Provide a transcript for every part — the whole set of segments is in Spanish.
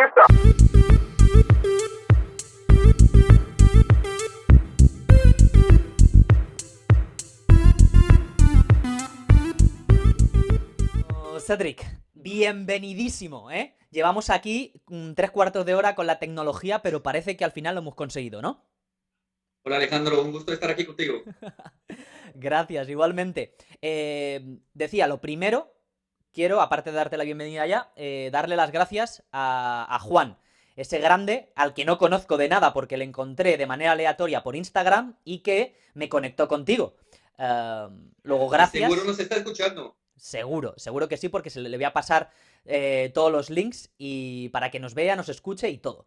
pista. Cedric, bienvenidísimo, ¿eh? Llevamos aquí 3 cuartos de hora con la tecnología, pero parece que al final lo hemos conseguido, ¿no? Hola Alejandro, un gusto estar aquí contigo. Gracias, igualmente. Decía, lo primero, quiero, aparte de darte la bienvenida ya, darle las gracias a Juan, ese grande al que no conozco de nada porque le encontré de manera aleatoria por Instagram y que me conectó contigo. Luego, Y seguro gracias. nos está escuchando. Seguro que sí, porque le voy a pasar todos los links y para que nos vea, nos escuche y todo.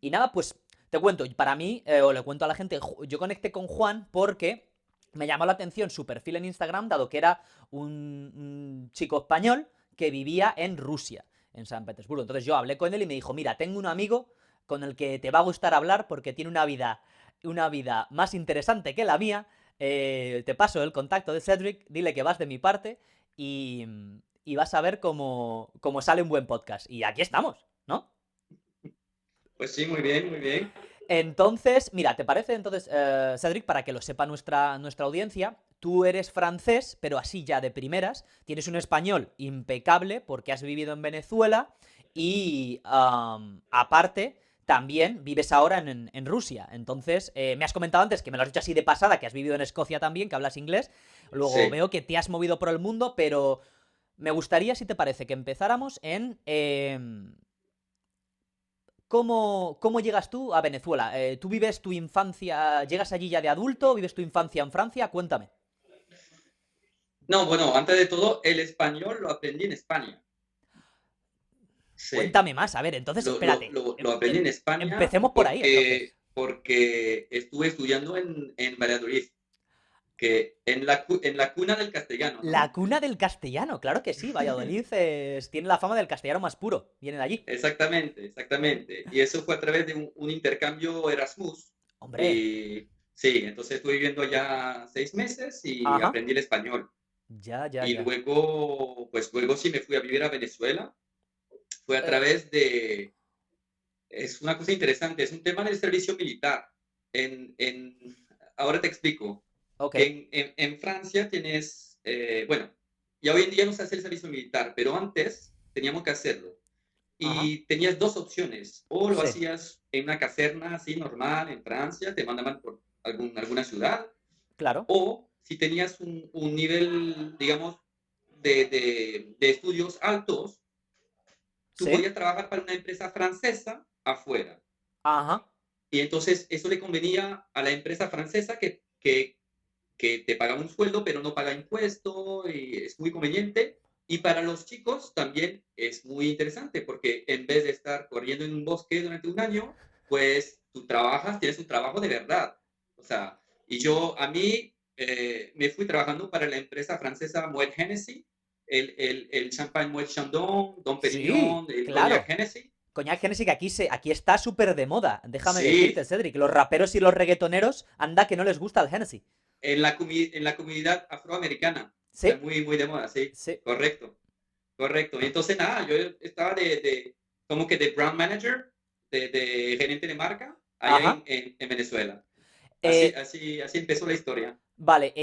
Y nada, pues te cuento, para mí, o le cuento a la gente, yo conecté con Juan porque me llamó la atención su perfil en Instagram, dado que era un chico español que vivía en Rusia, en San Petersburgo. Entonces yo hablé con él y me dijo, mira, tengo un amigo con el que te va a gustar hablar porque tiene una vida más interesante que la mía. Te paso el contacto de Cedric, dile que vas de mi parte y, y vas a ver cómo sale un buen podcast. Y aquí estamos, ¿no? Pues sí, muy bien, muy bien. Entonces, mira, ¿te parece entonces, Cedric, para que lo sepa nuestra audiencia? Tú eres francés, pero así ya de primeras. Tienes un español impecable porque has vivido en Venezuela y, aparte, también vives ahora en Rusia. Entonces, me has comentado antes, que me lo has dicho así de pasada, que has vivido en Escocia también, que hablas inglés. Luego Sí. veo que te has movido por el mundo, pero me gustaría, si te parece, que empezáramos en ¿cómo llegas tú a Venezuela? ¿Tú vives tu infancia, llegas allí ya de adulto, vives tu infancia en Francia? Cuéntame. No, bueno, antes de todo, el español lo aprendí en España. Sí, Cuéntame más, a ver, entonces lo, lo, espérate. lo, lo aprendí en España Empecemos por ahí, entonces. porque estuve estudiando en Valladolid, que en la cuna del castellano, La ¿no? cuna del castellano, claro que sí, Valladolid tiene la fama del castellano más puro, viene de allí. Exactamente, exactamente. Y eso fue a través de un intercambio Erasmus. Hombre, Y sí, entonces estuve viviendo allá 6 meses y ajá, aprendí el español. ya, ya, Y ya. luego, pues luego sí me fui a vivir a Venezuela. Fue a Eh, través de, es una cosa interesante, es un tema del servicio militar. En, en, ahora te explico. ok, En Francia tienes, bueno, ya hoy en día no se hace el servicio militar, pero antes teníamos que hacerlo. ajá, Y tenías dos opciones, o lo sí, hacías en una caserna así normal en Francia, te mandaban por alguna ciudad, claro, o si tenías un nivel, digamos, de estudios altos, tú sí, podías trabajar para una empresa francesa afuera. ajá, Y entonces eso le convenía a la empresa francesa que te paga un sueldo, pero no paga impuesto, y es muy conveniente. Y para los chicos también es muy interesante, porque en vez de estar corriendo en un bosque durante un año, pues tú trabajas, tienes un trabajo de verdad. O sea, y yo, a mí, me fui trabajando para la empresa francesa Moet Hennessy, el champagne Moet Chandon, Dom sí, Perignon, el cognac claro. Hennessy. Coñac Hennessy, que aquí está súper de moda, déjame decirte, Sí, Cedric. Los raperos y los reggaetoneros, anda que no les gusta el Hennessy. en la comunidad afroamericana. Está Sí, muy, muy de moda, sí. sí. Correcto, correcto. Y entonces, nada, yo estaba como que de brand manager, de gerente de marca, allá Ajá. en Venezuela. Así, Eh, así, así empezó la historia. vale,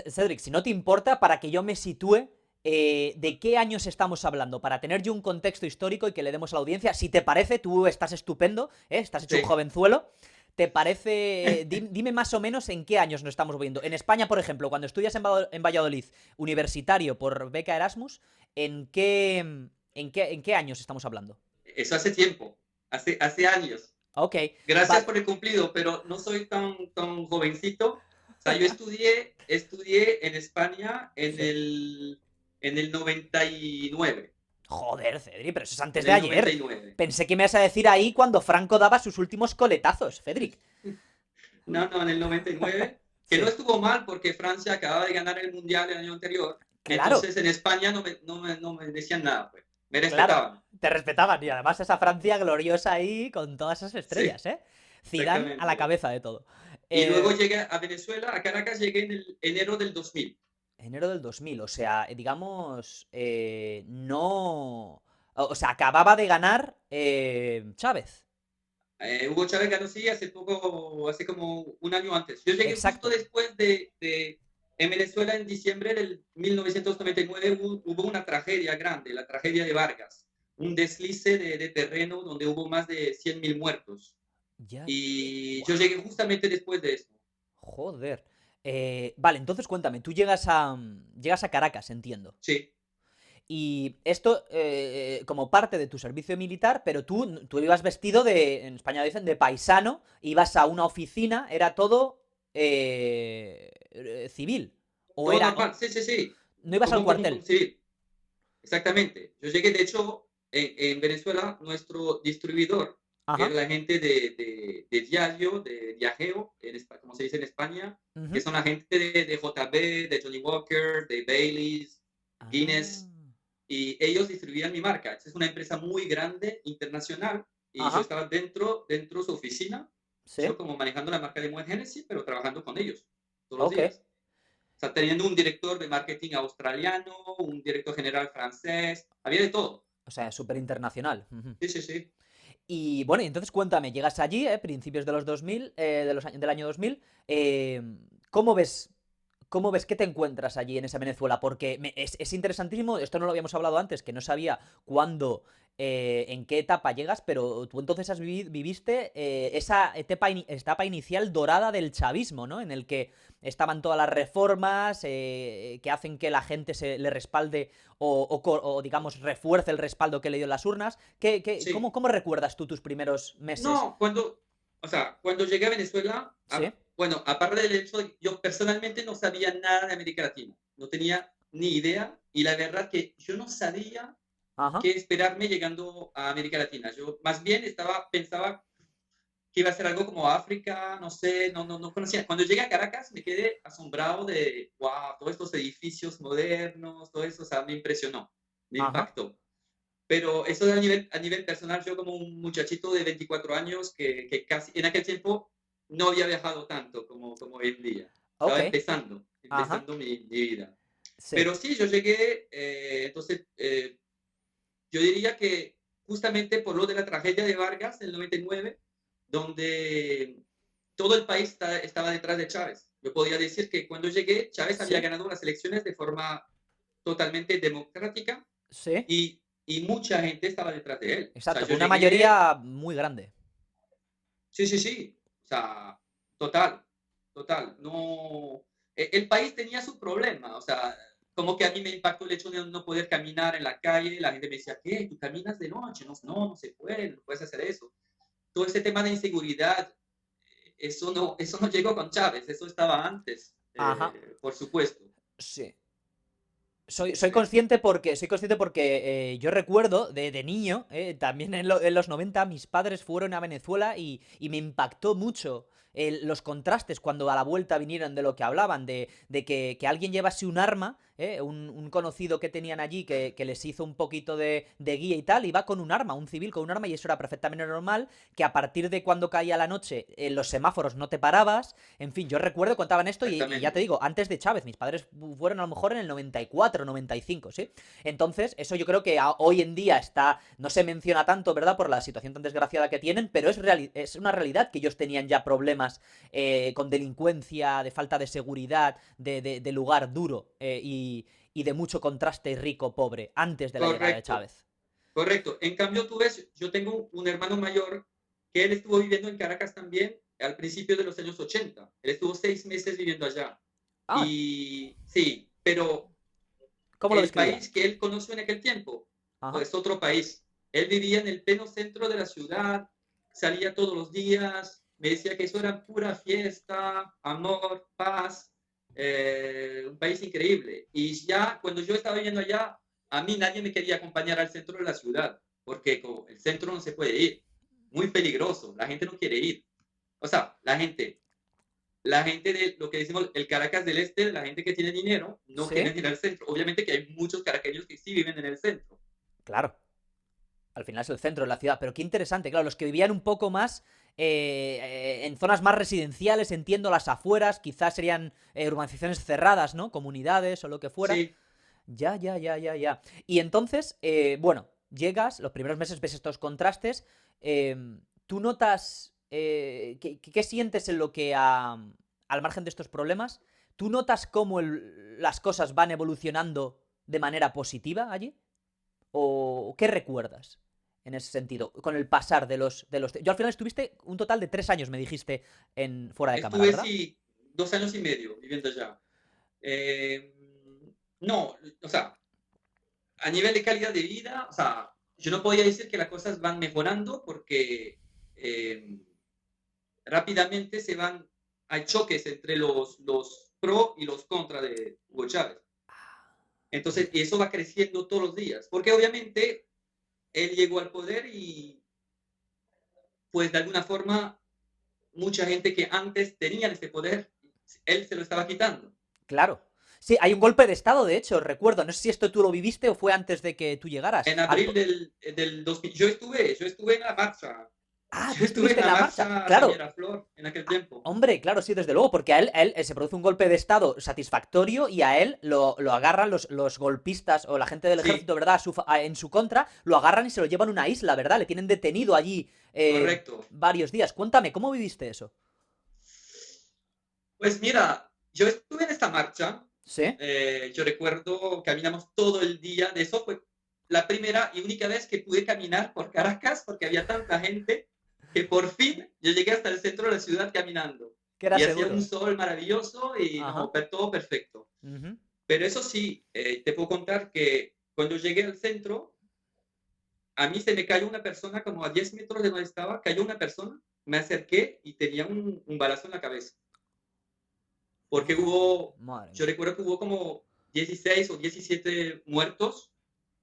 Cedric, si no te importa, para que yo me sitúe, ¿de qué años estamos hablando? Para tener yo un contexto histórico y que le demos a la audiencia. Si te parece, tú estás estupendo, estás hecho un Sí. jovenzuelo. ¿Te parece? Dime más o menos en qué años nos estamos moviendo. En España, por ejemplo, cuando estudias en Valladolid, universitario por beca Erasmus, ¿en qué años estamos hablando? Eso hace tiempo, hace años. Ok, Gracias vale. por el cumplido, pero no soy tan jovencito. O sea, yo estudié en España Sí. en el 99. Joder, Cedric, pero eso es antes En de el noventa ayer. y nueve. Pensé que me ibas a decir ahí cuando Franco daba sus últimos coletazos, Cedric. No, no, en el 99, que no Sí, estuvo mal porque Francia acababa de ganar el Mundial el año anterior. claro, Entonces en España no me decían nada, pues. Me claro. respetaban. Te respetaban y además esa Francia gloriosa ahí con todas esas Sí, estrellas, ¿eh? Zidane a la exactamente. cabeza de todo. Y luego Eh, llegué a Venezuela, a Caracas, llegué en el enero del 2000. enero del 2000, o sea, digamos, no... O sea, acababa de ganar Chávez. Hugo Chávez ganó, sí, hace poco, hace como un año antes. Yo llegué justo Exacto. después en Venezuela en diciembre del 1999 hubo una tragedia grande, la tragedia de Vargas, un deslice de terreno donde hubo más de 100.000 muertos. Ya. Y yo Guau, llegué justamente después de eso. joder. Vale, entonces cuéntame, tú llegas a Caracas, entiendo. Sí. Y esto como parte de tu servicio militar, pero tú ibas vestido en España dicen, de paisano, ibas a una oficina, era todo civil. O Todo era, normal, sí, sí, sí, no ibas al como un cuartel. civil. Exactamente. Yo llegué, de hecho, en Venezuela, nuestro distribuidor, que era Ajá. la gente de Diageo, de Diageo, como se dice en España, que Ujú. son la gente de JB, de Johnny Walker, de Baileys, Ah. Guinness, y ellos distribuían mi marca. Es una empresa muy grande, internacional, y yo Ajá. estaba dentro de su oficina, yo Sí. como manejando la marca de Moet Hennessy, pero trabajando con ellos todos los Ok. días. O sea, teniendo un director de marketing australiano, un director general francés, había de todo. O sea, súper internacional. Ujú. Sí, sí, sí. Y bueno, y entonces cuéntame, llegas allí, principios de los 2000, del año 2000, eh, ¿cómo ves qué te encuentras allí en esa Venezuela? Porque es interesantísimo, esto no lo habíamos hablado antes, que no sabía cuándo, en qué etapa llegas, pero tú entonces viviste esa etapa inicial dorada del chavismo, ¿no? En el que estaban todas las reformas que hacen que la gente le respalde o, digamos, refuerce el respaldo que le dio en las urnas. Sí. ¿Cómo recuerdas tú tus primeros meses? No, o sea, cuando llegué a Venezuela, Sí, bueno, aparte del hecho de que yo personalmente no sabía nada de América Latina, no tenía ni idea, y la verdad que yo no sabía ajá, qué esperarme llegando a América Latina. Yo más bien pensaba que iba a ser algo como África, no sé, no conocía. Cuando llegué a Caracas me quedé asombrado de, wow, todos estos edificios modernos, todo eso, o sea, me impresionó, me ajá, impactó. Pero eso a nivel personal, yo como un muchachito de 24 años que casi en aquel tiempo no había viajado tanto como hoy en día. ok, Estaba ajá, empezando mi vida. sí, Pero sí, yo llegué, entonces, yo diría que justamente por lo de la tragedia de Vargas en el 99, donde todo el país estaba detrás de Chávez. Yo podía decir que cuando llegué, Chávez había sí, ganado las elecciones de forma totalmente democrática sí, y mucha gente estaba detrás de él. O sea, exacto, yo con una llegué, mayoría muy grande. sí, sí, sí, o sea, total, total. No, el país tenía su problema, o sea, como que a mí me impactó el hecho de no poder caminar en la calle. La gente me decía, ¿qué? ¿Tú caminas de noche? No, no se puede, no puedes hacer eso. Todo ese tema de inseguridad, eso no llegó con Chávez, eso estaba antes, Ajá, por supuesto. sí. Soy consciente porque yo recuerdo de niño, también en los 90 mis padres fueron a Venezuela y me impactó mucho los contrastes cuando a la vuelta vinieron de lo que hablaban, de que alguien llevase un arma, un conocido que tenían allí que les hizo un poquito de guía y tal, iba con un arma, un civil con un arma y eso era perfectamente normal, que a partir de cuando caía la noche en los semáforos no te parabas, en fin, yo recuerdo contaban esto y ya te Exactamente. digo, antes de Chávez, mis padres fueron a lo mejor en el 94, 95, ¿sí? Entonces, eso yo creo que hoy en día no se menciona tanto, ¿verdad? Por la situación tan desgraciada que tienen, pero es una realidad que ellos tenían ya problemas con delincuencia, de falta de seguridad, de lugar duro y de mucho contraste rico-pobre antes de la llegada de Correcto. Chávez. Correcto. En cambio, tú ves, yo tengo un hermano mayor que él estuvo viviendo en Caracas también al principio de los años 80. Él estuvo 6 meses viviendo allá. Ah, Y sí, pero ¿cómo lo el describía? país que él conoció en aquel tiempo Ajá. es otro país. Él vivía en el pleno centro de la ciudad, salía todos los días, me decía que eso era pura fiesta, amor, paz, un país increíble. Y ya cuando yo estaba viviendo allá, a mí nadie me quería acompañar al centro de la ciudad, porque como el centro no se puede ir, muy peligroso, la gente no quiere ir. O sea, la gente de lo que decimos el Caracas del Este, la gente que tiene dinero, no Sí, quieren ir al centro. Obviamente que hay muchos caraqueños que sí viven en el centro. claro. Al final es el centro de la ciudad, pero qué interesante, claro, los que vivían un poco más en zonas más residenciales, entiendo, las afueras, quizás serían urbanizaciones cerradas, ¿no? Comunidades o lo que fuera. Sí, Ya, ya, ya, ya, ya. Y entonces, bueno, llegas, los primeros meses ves estos contrastes, ¿tú notas, qué sientes en lo que, al margen de estos problemas, tú notas cómo las cosas van evolucionando de manera positiva allí? ¿O qué recuerdas en ese sentido? Con el pasar de los... Yo al final estuviste un total de 3 años, me dijiste, fuera de cámara, Estuve, ¿verdad? sí, 2 años y medio viviendo allá. Eh, no, o sea, a nivel de calidad de vida, o sea, yo no podía decir que las cosas van mejorando porque eh, rápidamente hay choques entre los pro y los contra de Hugo Chávez. Entonces, y eso va creciendo todos los días, porque obviamente él llegó al poder y pues de alguna forma mucha gente que antes tenía ese poder, él se lo estaba quitando. Claro. Sí, hay un golpe de estado, de hecho, recuerdo. No sé si esto tú lo viviste o fue antes de que tú llegaras. En abril del 2000, yo estuve en la marcha. Ah, tú Yo estuve en estuviste en la la marcha. marcha San Claro. Miraflor en aquel tiempo. Hombre, claro, sí, desde luego, porque a él se produce un golpe de estado satisfactorio y a él lo agarran los golpistas o la gente del Sí, ejército, ¿verdad? En su contra, lo agarran y se lo llevan a una isla, ¿verdad? Le tienen detenido allí correcto. varios días. Cuéntame, ¿cómo viviste eso? Pues mira, yo estuve en esta marcha. ¿Sí? Yo recuerdo caminamos todo el día. De eso fue la primera y única vez que pude caminar por Caracas porque había tanta gente que por fin yo llegué hasta el centro de la ciudad caminando. Que era Y hacía un seguro. sol maravilloso y no, Ajá. todo perfecto. Ujú. Pero eso sí, te puedo contar que cuando llegué al centro, a mí se me cayó una persona como a 10 metros de donde estaba, cayó una persona, me acerqué y tenía un balazo en la cabeza. Porque Madre yo mía. recuerdo que hubo como 16 o 17 muertos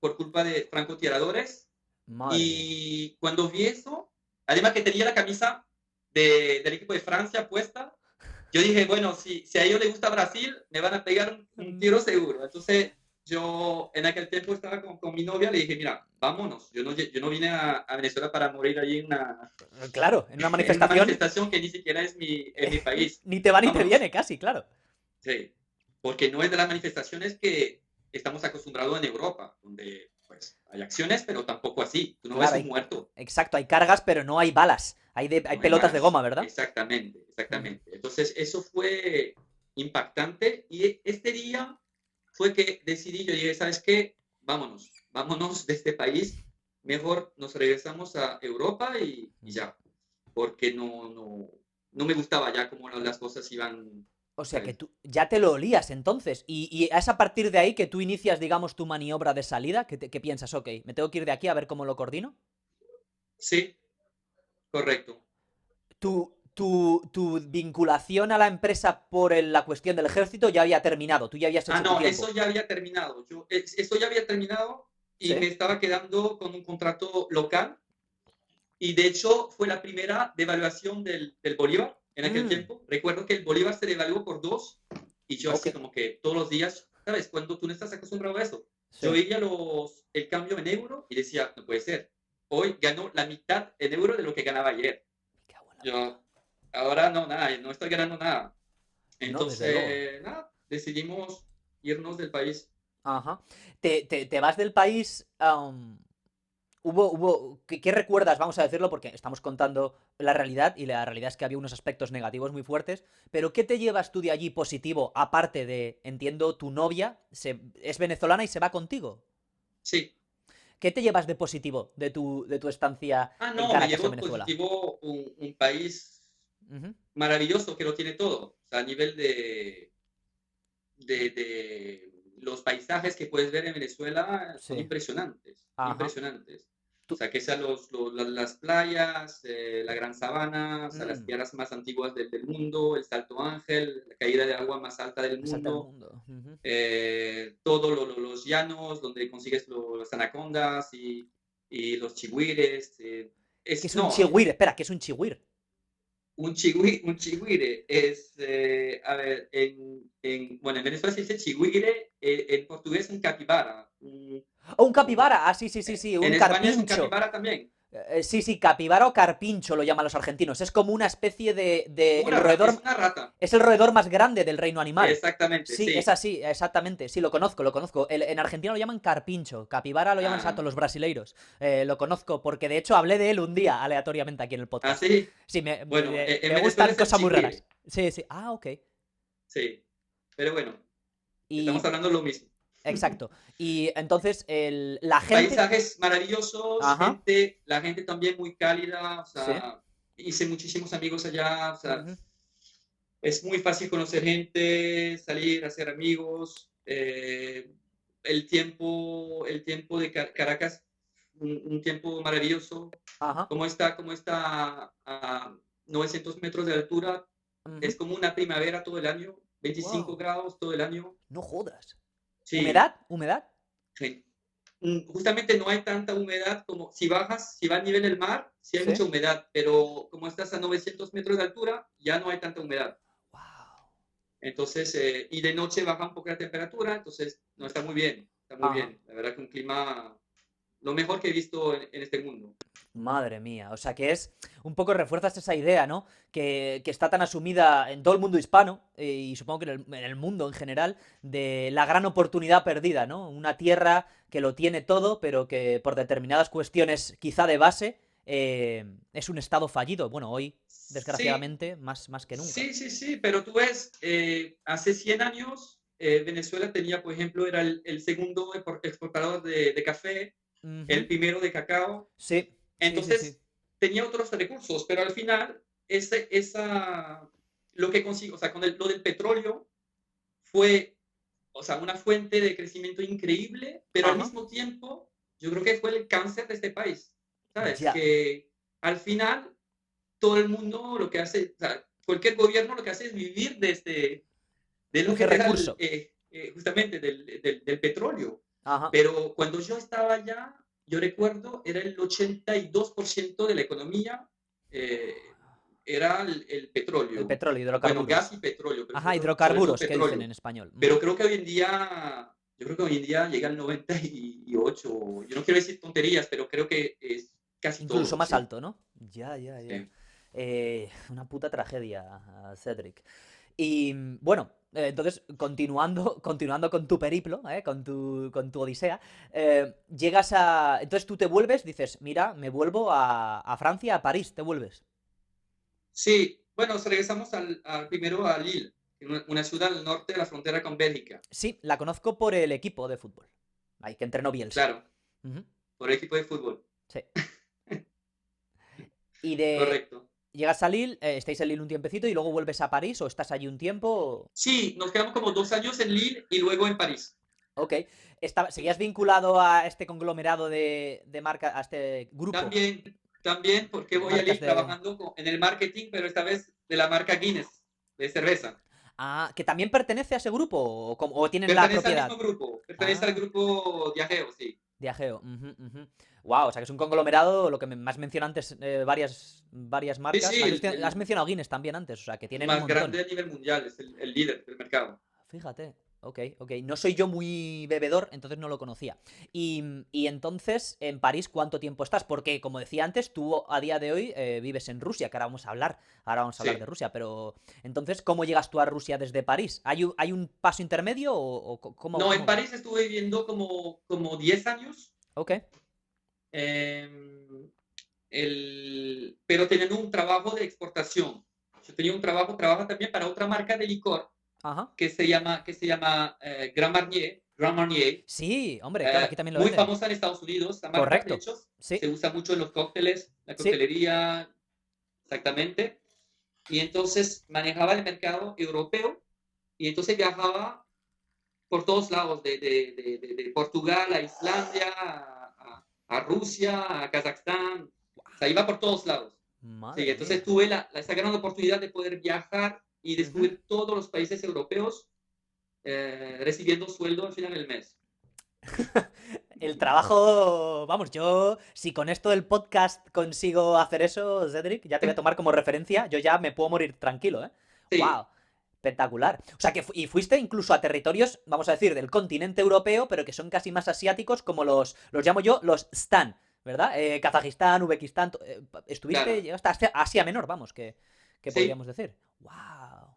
por culpa de francotiradores. Madre mía. Y cuando vi eso, además que tenía la camisa del equipo de Francia puesta, yo dije, bueno, si a ellos les gusta Brasil, me van a pegar un tiro seguro. Entonces, yo en aquel tiempo estaba con mi novia, le dije, mira, vámonos. Yo no vine a Venezuela para morir allí Claro, en una en una manifestación manifestación que ni siquiera es mi país. ni te va ni te Vámonos. viene casi, claro. Sí, porque no es de las manifestaciones que estamos acostumbrados en Europa, donde pues hay acciones, pero tampoco así. Tú no ves Claro, un muerto, exacto, hay cargas, pero no hay balas. Hay no hay pelotas de balas. goma, ¿verdad? Exactamente, Ujú. exactamente. Entonces, eso fue impactante y este día fue que decidí, yo dije, ¿sabes qué? Vámonos de este país, mejor nos regresamos a Europa y ya, porque no me gustaba ya cómo las cosas iban O sea que ahí. tú ya te lo olías entonces. Y es a partir de ahí que tú inicias, digamos, tu maniobra de salida. Que piensas, ok, me tengo que ir de aquí a ver cómo lo coordino. Sí, correcto. Tu vinculación a la empresa por la cuestión del ejército ya había terminado. Tú ya habías Ah, hecho tu no, tiempo. eso ya había terminado. Eso ya había terminado y me ¿Sí? estaba quedando con un contrato local. Y de hecho fue la primera devaluación del Bolívar en aquel Mm, tiempo. Recuerdo que el Bolívar se devaluó por 2 y yo ok. así como que todos los días, ¿sabes? Cuando tú no estás acostumbrado a eso. Yo Sí. veía el cambio en euro y decía, no puede ser. Hoy ganó la mitad en euro de lo que ganaba ayer. Me cago en la puta. Yo, ahora no, nada, no estoy ganando nada. No, desde luego. Entonces, nada, decidimos irnos del país. Ajá. Te vas del país. ¿Qué recuerdas? Vamos a decirlo porque estamos contando la realidad y la realidad es que había unos aspectos negativos muy fuertes, pero ¿qué te llevas tú de allí positivo? Aparte de, entiendo, tu novia es venezolana y se va contigo. Sí. ¿Qué te llevas de positivo de tu estancia Ah, en no, me Caracas, en llevó Venezuela? positivo un país Ujú. maravilloso que lo tiene todo. O sea, a nivel de los paisajes que puedes ver en Venezuela son Sí. impresionantes, Ajá. impresionantes. O Tú- sea, que sean las playas, la Gran Sabana, o sea, las mm, tierras más antiguas del mundo, el Salto Ángel, la caída de agua más alta del más alta del mundo, mundo. Ujú. todos los llanos donde consigues las anacondas y los chigüires. ¿Qué es un No, chihuire? Espera, ¿qué es un chihuire? un chigüire es, a ver, bueno, en Venezuela se dice chigüire, en portugués un capibara. ¡Oh, un capibara! Ah, sí, sí, sí, sí, En un España es un carpincho. capibara también. Sí, sí, capibara o carpincho lo llaman los argentinos. Es como una especie de Como el una rata, es roedor. una rata. Es el roedor más grande del reino animal. Exactamente, Sí, es sí. así, exactamente. Sí, lo conozco, lo conozco. En Argentina lo llaman carpincho. Capibara lo llaman sato Ah, los brasileiros. Lo conozco porque de hecho hablé de él un día aleatoriamente aquí en el ah, podcast. sí. Sí, me, Bueno, me- en me Venezuela gustan es el cosas muy raras. chigüire. Sí, sí. Ah, ok. Sí. Pero bueno, estamos Y. hablando de lo mismo. Exacto. Y entonces la gente. Paisajes maravillosos, Ajá. la gente también muy cálida, o Sí. sea, hice muchísimos amigos allá, o sea, Ujú. es muy fácil conocer gente, salir, hacer amigos. El tiempo de Caracas, un tiempo maravilloso. Ajá. Como está a 900 metros de altura, Ujú. es como una primavera todo el año, 25 Wow. grados todo el año. No jodas. Sí, ¿Humedad? ¿Humedad? sí. Justamente no hay tanta humedad como si vas a nivel del mar, sí hay Sí. mucha humedad, pero como estás a 900 metros de altura, ya no hay tanta humedad. Wow. Entonces, y de noche baja un poco la temperatura, entonces no está muy bien, está muy Ajá. bien. La verdad que un clima, lo mejor que he visto en este mundo. Madre mía, o sea que es un poco refuerzas esa idea, ¿no? Que está tan asumida en todo el mundo hispano y supongo que en el mundo en general de la gran oportunidad perdida, ¿no? Una tierra que lo tiene todo, pero que por determinadas cuestiones quizá de base es un estado fallido. Bueno, hoy Sí, desgraciadamente más que nunca. sí, sí, sí, pero tú ves, hace 100 años Venezuela tenía, por ejemplo, era el segundo exportador de café, Ujú. el primero de cacao. Sí, sí, sí, sí. Entonces, tenía otros recursos, pero al final, lo que consiguió, o sea, lo del petróleo fue, o sea, una fuente de crecimiento increíble, pero al Ajá. mismo tiempo, yo creo que fue el cáncer de este país, ¿sabes? Ya. Que al final, todo el mundo lo que hace, o sea, cualquier gobierno lo que hace es vivir de De lo ese que te da recurso. justamente del petróleo. Ajá. Pero cuando yo estaba allá, yo recuerdo, era el 82% de la economía, eh, era el El petróleo. petróleo, Bueno, gas hidrocarburos. y petróleo, pero Ajá, sobre todo hidrocarburos, que dicen en petróleo. español. Pero Ujú. creo que hoy en día, yo creo que hoy en día llega al 98. Yo no quiero decir tonterías, pero creo que es casi Incluso todo, más sí. alto, ¿no? Ya, ya, ya. Sí. Una puta tragedia, Cedric. Y bueno, entonces, continuando con tu periplo, con tu odisea, llegas a. Entonces tú te vuelves, dices, mira, me vuelvo a Francia, a París, te vuelves. Sí, bueno, regresamos primero a Lille, una ciudad al norte de la frontera con Bélgica. Sí, la conozco por el equipo de fútbol. Ahí que entrenó Bielsa. Claro, Ujú. por el equipo de fútbol. Sí. Y de. Correcto. Llegas a Lille, estáis en Lille un tiempecito y luego vuelves a París o estás allí un tiempo. Sí, nos quedamos como 2 años en Lille y luego en París. Ok. ¿Seguías vinculado a este conglomerado de marca, a este grupo También porque de voy a marcas Lille de. trabajando en el marketing, pero esta vez de la marca Guinness, de cerveza. Ah, que también pertenece a ese grupo o tienen la propiedad. Pertenece al Ah, grupo Diageo, sí. Diageo. Wow, o sea que es un conglomerado, lo que me has mencionado antes, varias Sí, marcas. sí, Has mencionado Guinness también antes, o sea que tienen un más montón. grande a nivel mundial, es el líder del mercado. Fíjate. Ok, ok. No soy yo muy bebedor, entonces no lo conocía. Y entonces, en París, ¿cuánto tiempo estás? Porque, como decía antes, tú a día de hoy vives en Rusia, que ahora vamos a hablar. Ahora vamos a hablar de Sí. Rusia, pero. Entonces, ¿cómo llegas tú a Rusia desde París? ¿Hay un paso intermedio o cómo, No, en cómo va? París estuve viviendo como 10 años, Ok. eh, pero teniendo un trabajo de exportación. Yo tenía trabajo también para otra marca de licor Ajá. que se llama Grand Marnier, Sí, hombre, claro, aquí también lo muy venden. famosa en Estados Unidos, la marca, de Correcto. hecho, Sí, se usa mucho en los cócteles, la sí. coctelería, exactamente. Y entonces manejaba el mercado europeo y entonces viajaba por todos lados, de Portugal a Islandia, a Rusia, a Kazajstán, o sea, iba por todos lados. Sí, Madre entonces mía. tuve esa gran oportunidad de poder viajar y Ujú. descubrir todos los países europeos recibiendo sueldo al final del mes. El trabajo, vamos, yo, si con esto del podcast consigo hacer eso, Cedric, ya te voy a tomar como referencia, yo ya me puedo morir tranquilo, ¿eh? Sí, ¡Wow! Espectacular. O sea, y fuiste incluso a territorios, vamos a decir, del continente europeo, pero que son casi más asiáticos, como los llamo yo, los Stan. ¿verdad? Kazajistán, Uzbekistán, estuviste, Claro, llegaste hasta Asia Menor, vamos, que sí, podríamos decir. ¡Wow!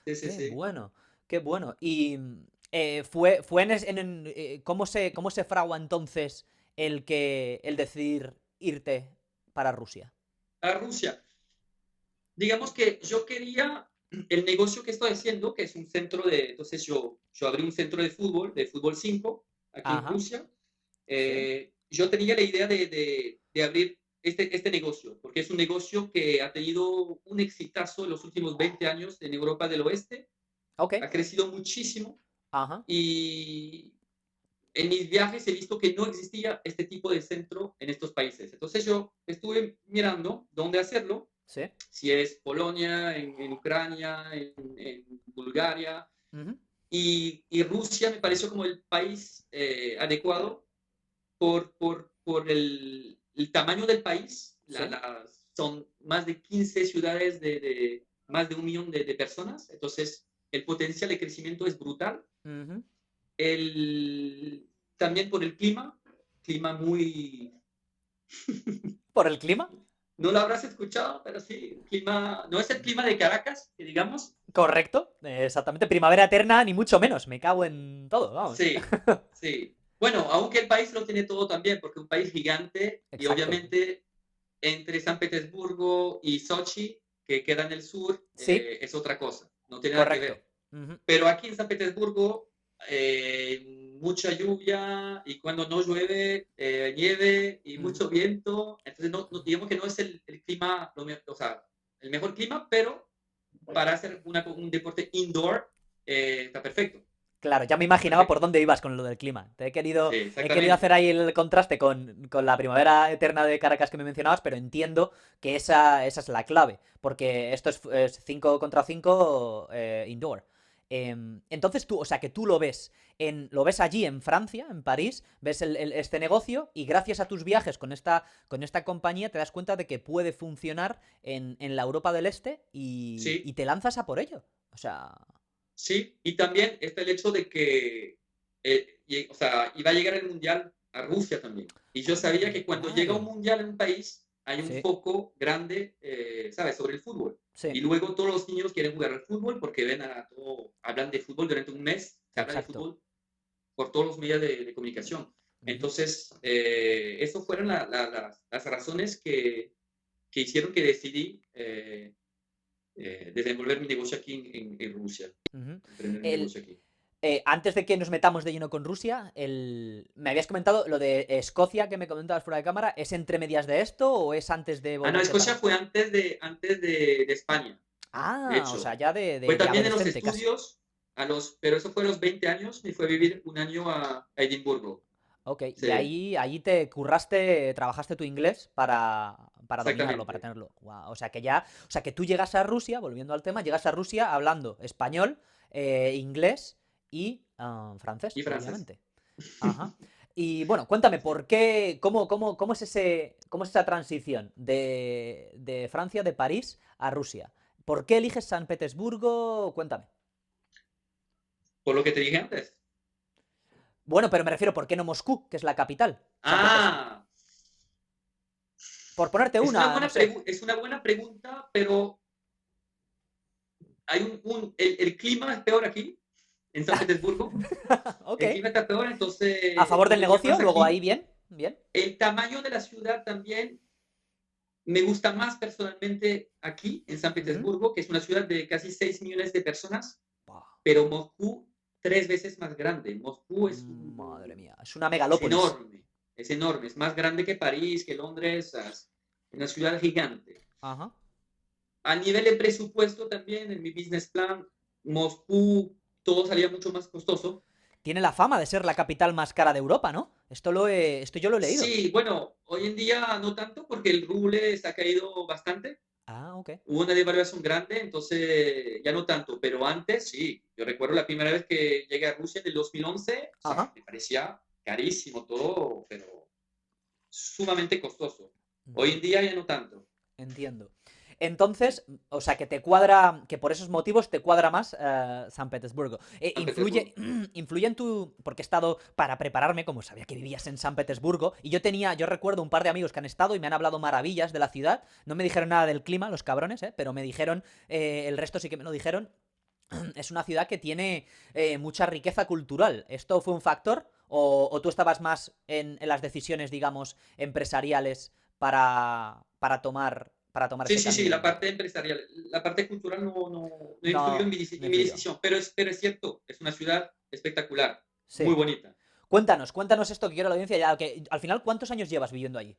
sí, sí, ¡Qué sí. bueno! ¡Qué bueno! Y fue ¿cómo se fragua entonces el decidir irte para Rusia? A Rusia. Digamos que yo quería el negocio que estoy haciendo, que es un centro de, entonces yo abrí un centro de fútbol 5 aquí en Ajá, Rusia. sí. Yo tenía la idea de abrir este negocio, porque es un negocio que ha tenido un exitazo en los últimos 20 años en Europa del Oeste, Ok. ha crecido muchísimo Ajá, y en mis viajes he visto que no existía este tipo de centro en estos países. Entonces yo estuve mirando dónde hacerlo, sí. si es Polonia, en Ucrania, en Bulgaria, Ujú, y Rusia me pareció como el país adecuado por el tamaño del país. sí. Son más de 15 ciudades de más de 1 millón de personas, entonces el potencial de crecimiento es brutal. Ujú. El, también por el clima muy... ¿Por el clima? No lo habrás escuchado, pero sí, clima, no es el clima de Caracas, que digamos. Correcto, exactamente. Primavera eterna, ni mucho menos. Me cago en todo, vamos. Sí, sí. Bueno, aunque el país lo tiene todo también, porque es un país gigante y Exacto. obviamente entre San Petersburgo y Sochi, que queda en el sur, Sí, es otra cosa, no tiene nada que correcto. ver. Ujú, Pero aquí en San Petersburgo, mucha lluvia y cuando no llueve, nieve y ujú. mucho viento. Entonces, digamos que no es el clima, o sea, el mejor clima, pero para hacer un deporte indoor está perfecto. Claro, ya me Está imaginaba por perfecto. dónde ibas con lo del clima. Sí, He querido hacer exactamente. ahí el contraste con la primavera eterna de Caracas que me mencionabas, pero entiendo que esa es la clave, porque esto es 5 contra 5 indoor. Entonces tú, o sea, que tú lo ves allí en Francia, en París, ves este negocio y gracias a tus viajes con esta compañía te das cuenta de que puede funcionar en la Europa del Este y Sí, te lanzas a por ello. O sea, sí. Y también está el hecho de que, o sea, iba a llegar el mundial a Rusia también. Y yo sabía oh, que cuando llega un claro. mundial en un país, hay un Sí, foco grande, ¿sabes?, sobre el fútbol. sí, Y luego todos los niños quieren jugar al fútbol porque hablan de fútbol durante un mes, se habla de exacto. fútbol por todos los medios de comunicación. Ujú, Entonces, eso fueron las razones que hicieron que decidí desenvolver mi negocio aquí en Rusia, ujú. emprender mi El, negocio aquí. antes de que nos metamos de lleno con Rusia, me habías comentado lo de Escocia que me comentabas fuera de cámara. ¿Es entre medias de esto o es antes de Ah, no, volverte Escocia para...? fue antes de España, de Ah, o sea, hecho. ya Fue de también en los adolescente casi. estudios, pero eso fue a los 20 años, me fue a vivir un año a Edimburgo. Ok, y Sí, ahí te curraste, trabajaste tu inglés para dominarlo, para exactamente. tenerlo. Guau, o sea que tú llegas a Rusia, volviendo al tema, llegas a Rusia hablando español, inglés y francés, Y francés. obviamente. Ajá. Y bueno, cuéntame, Sí. ¿por qué, cómo es esa transición de Francia, de París a Rusia? ¿Por qué eliges San Petersburgo? Cuéntame. Por lo que te dije antes. Bueno, pero me refiero, ¿por qué no Moscú, que es la capital? San Petersburgo. Ah, Por ponerte una, no sé. es una buena pregunta, pero hay el clima es peor aquí, en San Petersburgo. Ok. El clima está peor, A entonces favor del viviría negocio, más luego ahí aquí. bien, bien. El tamaño de la ciudad también me gusta más personalmente aquí, en San Ujú. Petersburgo, que es una ciudad de casi 6 millones de personas, Buah, pero Moscú 3 veces más grande. Moscú madre mía, es una es megalópolis. enorme, es enorme, es más grande que París, que Londres, es una ciudad gigante. Ajá. A nivel de presupuesto también, en mi business plan, Moscú todo salía mucho más costoso. Tiene la fama de ser la capital más cara de Europa, ¿no? Esto yo lo he leído. Sí, bueno, hoy en día no tanto porque el ruble se ha caído bastante. Ah, ok. Hubo una devaluación grande, entonces ya no tanto, pero antes sí. Yo recuerdo la primera vez que llegué a Rusia en el 2011, o sea, Ajá. me parecía carísimo todo, pero sumamente costoso. Hoy Ujú. en día ya no tanto. Entiendo. Entonces, o sea, que te cuadra, que por esos motivos te cuadra más San Petersburgo. San Influye, Petersburgo. influye en tu, porque he estado para prepararme, como sabía que vivías en San Petersburgo, y yo recuerdo un par de amigos que han estado y me han hablado maravillas de la ciudad. No me dijeron nada del clima, los cabrones, pero me dijeron, el resto sí que me lo dijeron. Es una ciudad que tiene mucha riqueza cultural. ¿Esto fue un factor? O tú estabas más en las decisiones, digamos, empresariales para tomar Sí, ese sí, sí, la camino? parte empresarial, la parte cultural no influyó No, no en mi influyó. decisión, pero es cierto, es una ciudad espectacular, muy Sí. bonita. Cuéntanos esto que quiero la audiencia ya. Que, al final, ¿cuántos años llevas viviendo allí,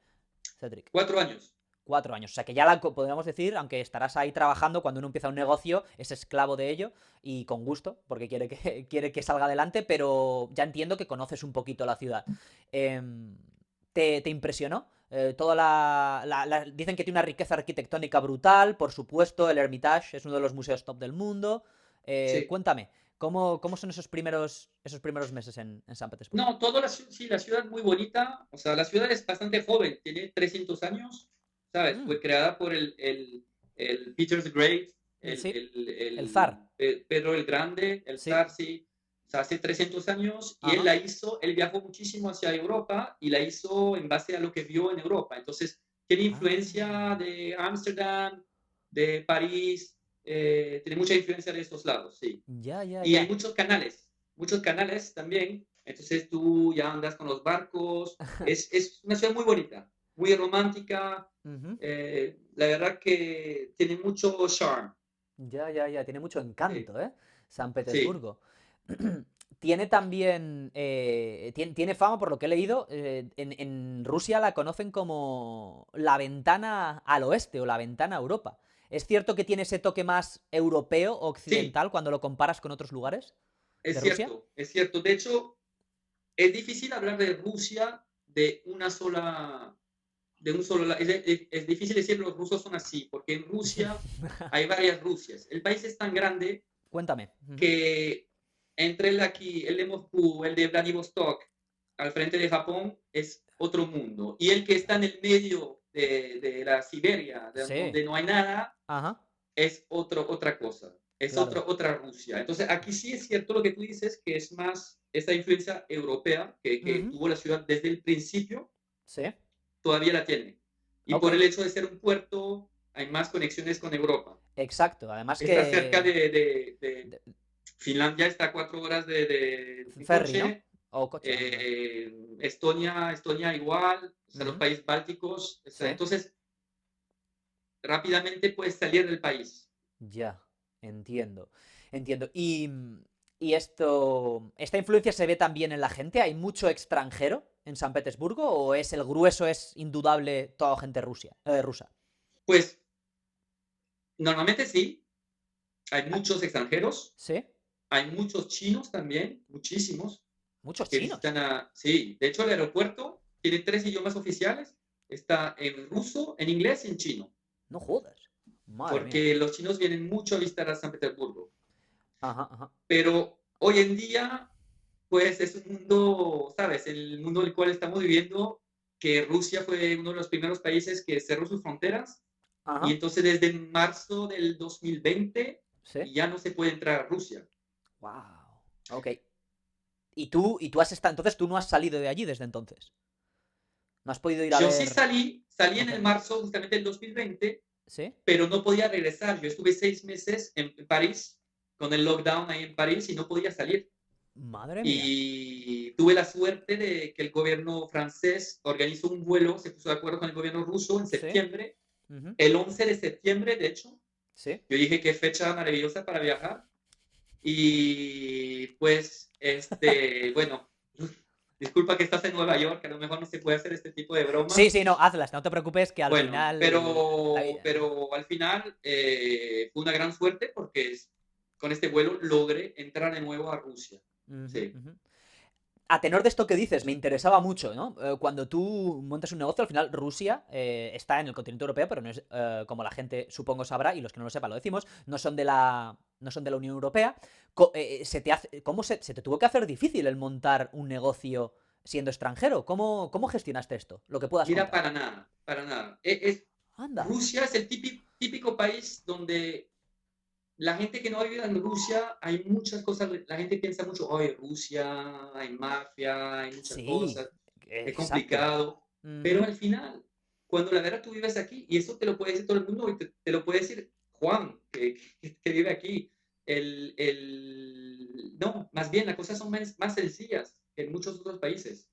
Cedric? 4 años. 4 años. O sea que ya la podríamos decir, aunque estarás ahí trabajando, cuando uno empieza un negocio, es esclavo de ello y con gusto, porque quiere que, quiere que salga adelante, pero ya entiendo que conoces un poquito la ciudad. Em, ¿te impresionó? Toda dicen que tiene una riqueza arquitectónica brutal, por supuesto, el Hermitage es uno de los museos top del mundo. Sí. Cuéntame, ¿cómo son esos primeros meses en San Petersburgo? No, sí, la ciudad muy bonita, o sea, la ciudad es bastante joven, tiene 300 años, ¿sabes? Mm, Fue creada por el Peter the Great, sí, el zar, Pedro el Grande, el sí. zar, sí, o sea, hace 300 años, y Ajá. él viajó muchísimo hacia Europa y la hizo en base a lo que vio en Europa. Entonces, tiene influencia Ah, de Ámsterdam, de París, tiene mucha influencia de estos lados, sí. ya, ya, Y hay ya. muchos canales también. Entonces tú ya andas con los barcos. Es una ciudad muy bonita, muy romántica. Ujú. La verdad que tiene mucho charm. Ya, ya, ya. Tiene mucho Sí, encanto, ¿eh? San sí, Petersburgo. Tiene también. Tiene fama, por lo que he leído. En Rusia la conocen como la ventana al oeste o la ventana a Europa. ¿Es cierto que tiene ese toque más europeo o sí, occidental cuando lo comparas con otros lugares de es Rusia? cierto, es cierto. De hecho, es difícil hablar de Rusia de un solo lado. Es difícil decir los rusos son así, porque en Rusia hay varias Rusias. El país es tan grande Cuéntame. Ujú. que entre el aquí, el de Moscú, el de Vladivostok, al frente de Japón, es otro mundo. Y el que está en el medio de la Siberia, Sí. donde no hay nada, Ajá. es otra cosa. Es Claro. otra Rusia. Entonces, aquí sí es cierto lo que tú dices, que es más esa influencia europea que Ujú. tuvo la ciudad desde el principio, Sí. todavía la tiene. Y Ok. por el hecho de ser un puerto, hay más conexiones con Europa. Exacto. Además Está cerca que. de de- Finlandia, está a 4 horas de Ferry, ¿no? coche. O coche, anda. Estonia igual, o sea, los Ujú. países bálticos. O sea, Sí. entonces, rápidamente puedes salir del país. Ya. Entiendo. Entiendo. Y ¿esta influencia se ve también en la gente? ¿Hay mucho extranjero en San Petersburgo? ¿O es el grueso, es indudable toda gente rusa? Pues normalmente sí, hay Ah, muchos extranjeros, ¿sí? hay muchos chinos también, muchísimos, Muchos que chinos. visitan sí, de hecho el aeropuerto tiene 3 idiomas oficiales, está en ruso, en inglés y en chino, No jodas. Madre mía. porque los chinos vienen mucho a visitar a San Petersburgo. Ajá, ajá. Pero hoy en día, pues es un mundo, ¿sabes? El mundo en el cual estamos viviendo, que Rusia fue uno de los primeros países que cerró sus fronteras y Ajá. entonces desde marzo del 2020 ¿Sí? ya no se puede entrar a Rusia. Wow. Ok. ¿Y tú has estado, entonces tú no has salido de allí desde entonces? ¿No has podido ir a Yo sí ver? salí en Ok. el marzo justamente del 2020, ¿Sí? pero no podía regresar. Yo estuve 6 meses en París, con el lockdown ahí en París y no podía salir. Madre mía. Y tuve la suerte de que el gobierno francés organizó un vuelo, se puso de acuerdo con el gobierno ruso en ¿Sí? septiembre, Ujú. el 11 de septiembre, de hecho. ¿Sí? Yo dije qué fecha maravillosa para viajar. Y pues, bueno, disculpa que estás en Nueva York, que a lo mejor no se puede hacer este tipo de Sí, bromas. sí, no, hazlas, no te preocupes que al Bueno, final pero al final fue una gran suerte porque con este vuelo logré entrar de nuevo a Rusia. Ujú, Sí, ujú. A tenor de esto que dices, me interesaba mucho, ¿no? Cuando tú montas un negocio, al final Rusia está en el continente europeo, pero no es, como la gente supongo sabrá, y los que no lo sepan lo decimos, no son de la Unión Europea. ¿Cómo se te tuvo que hacer difícil el montar un negocio siendo extranjero? ¿Cómo gestionaste esto? Lo que puedas mira, contar. para nada, para nada. Anda. Rusia es el típico país donde la gente que no ha vivido en Rusia, hay muchas cosas, la gente piensa mucho, hoy Rusia, hay mafia, hay muchas Sí, cosas, es exacto. complicado, pero Ujú. al final, cuando la verdad tú vives aquí, y eso te lo puede decir todo el mundo, y te lo puede decir Juan, que vive aquí, no, más bien las cosas son más sencillas que en muchos otros países.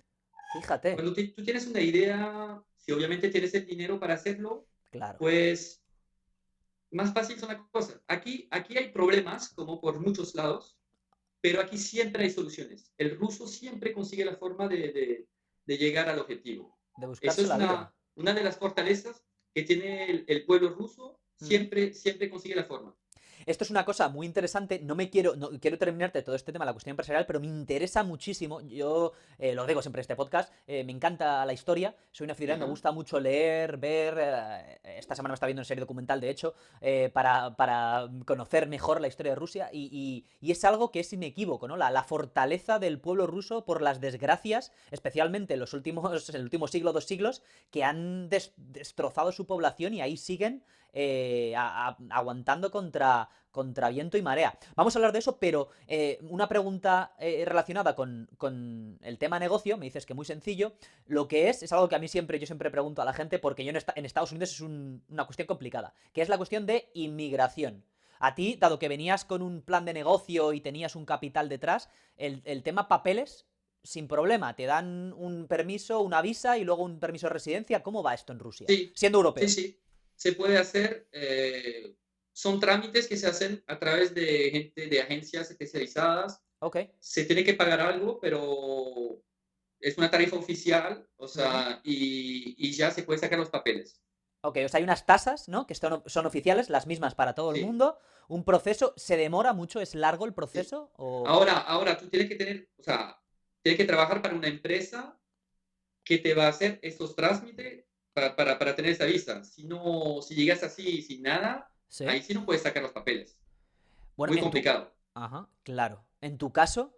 Fíjate, Cuando tú tienes una idea, si obviamente tienes el dinero para hacerlo, claro. pues más fácil son las cosas. Aquí hay problemas, como por muchos lados, pero aquí siempre hay soluciones. El ruso siempre consigue la forma de llegar al objetivo. De Eso buscarse es la vida. una de las fortalezas que tiene el pueblo ruso, Ujú. siempre consigue la forma. Esto es una cosa muy interesante. No me quiero, no, quiero terminarte todo este tema, la cuestión empresarial, pero me interesa muchísimo. Yo lo digo siempre en este podcast. Me encanta la historia. Soy un aficionado, me Ajá. gusta mucho leer, ver. Esta semana me está viendo una serie documental, de hecho, para conocer mejor la historia de Rusia. Y es algo que es inequívoco, ¿no? La fortaleza del pueblo ruso por las desgracias, especialmente en los últimos, en el último siglo, 2 siglos, que han destrozado su población y ahí siguen aguantando contra viento y marea. Vamos a hablar de eso, pero una pregunta relacionada con el tema negocio, me dices que muy sencillo, lo que es algo que a mí yo siempre pregunto a la gente, porque yo en Estados Unidos es una cuestión complicada, que es la cuestión de inmigración. A ti, dado que venías con un plan de negocio y tenías un capital detrás, el tema papeles, sin problema, te dan un permiso, una visa y luego un permiso de residencia. ¿Cómo va esto en Rusia? Sí, Siendo sí, europeo. sí. Se puede hacer. Son trámites que se hacen a través de gente, de agencias especializadas. Ok. Se tiene que pagar algo, pero es una tarifa oficial, o Ujú. sea, y ya se puede sacar los papeles. Ok, o sea, hay unas tasas, ¿no? Que son oficiales, las mismas para todo el Sí, mundo. Un proceso, ¿se demora mucho? ¿Es largo el sí. proceso? O... Ahora tú tienes que tener, o sea, tienes que trabajar para una empresa que te va a hacer estos trámites para tener esa visa. Si no, si llegas así sin nada, Sí. ahí sí no puedes sacar los papeles. Bueno, Muy en tu... complicado. Ajá, claro. En tu caso,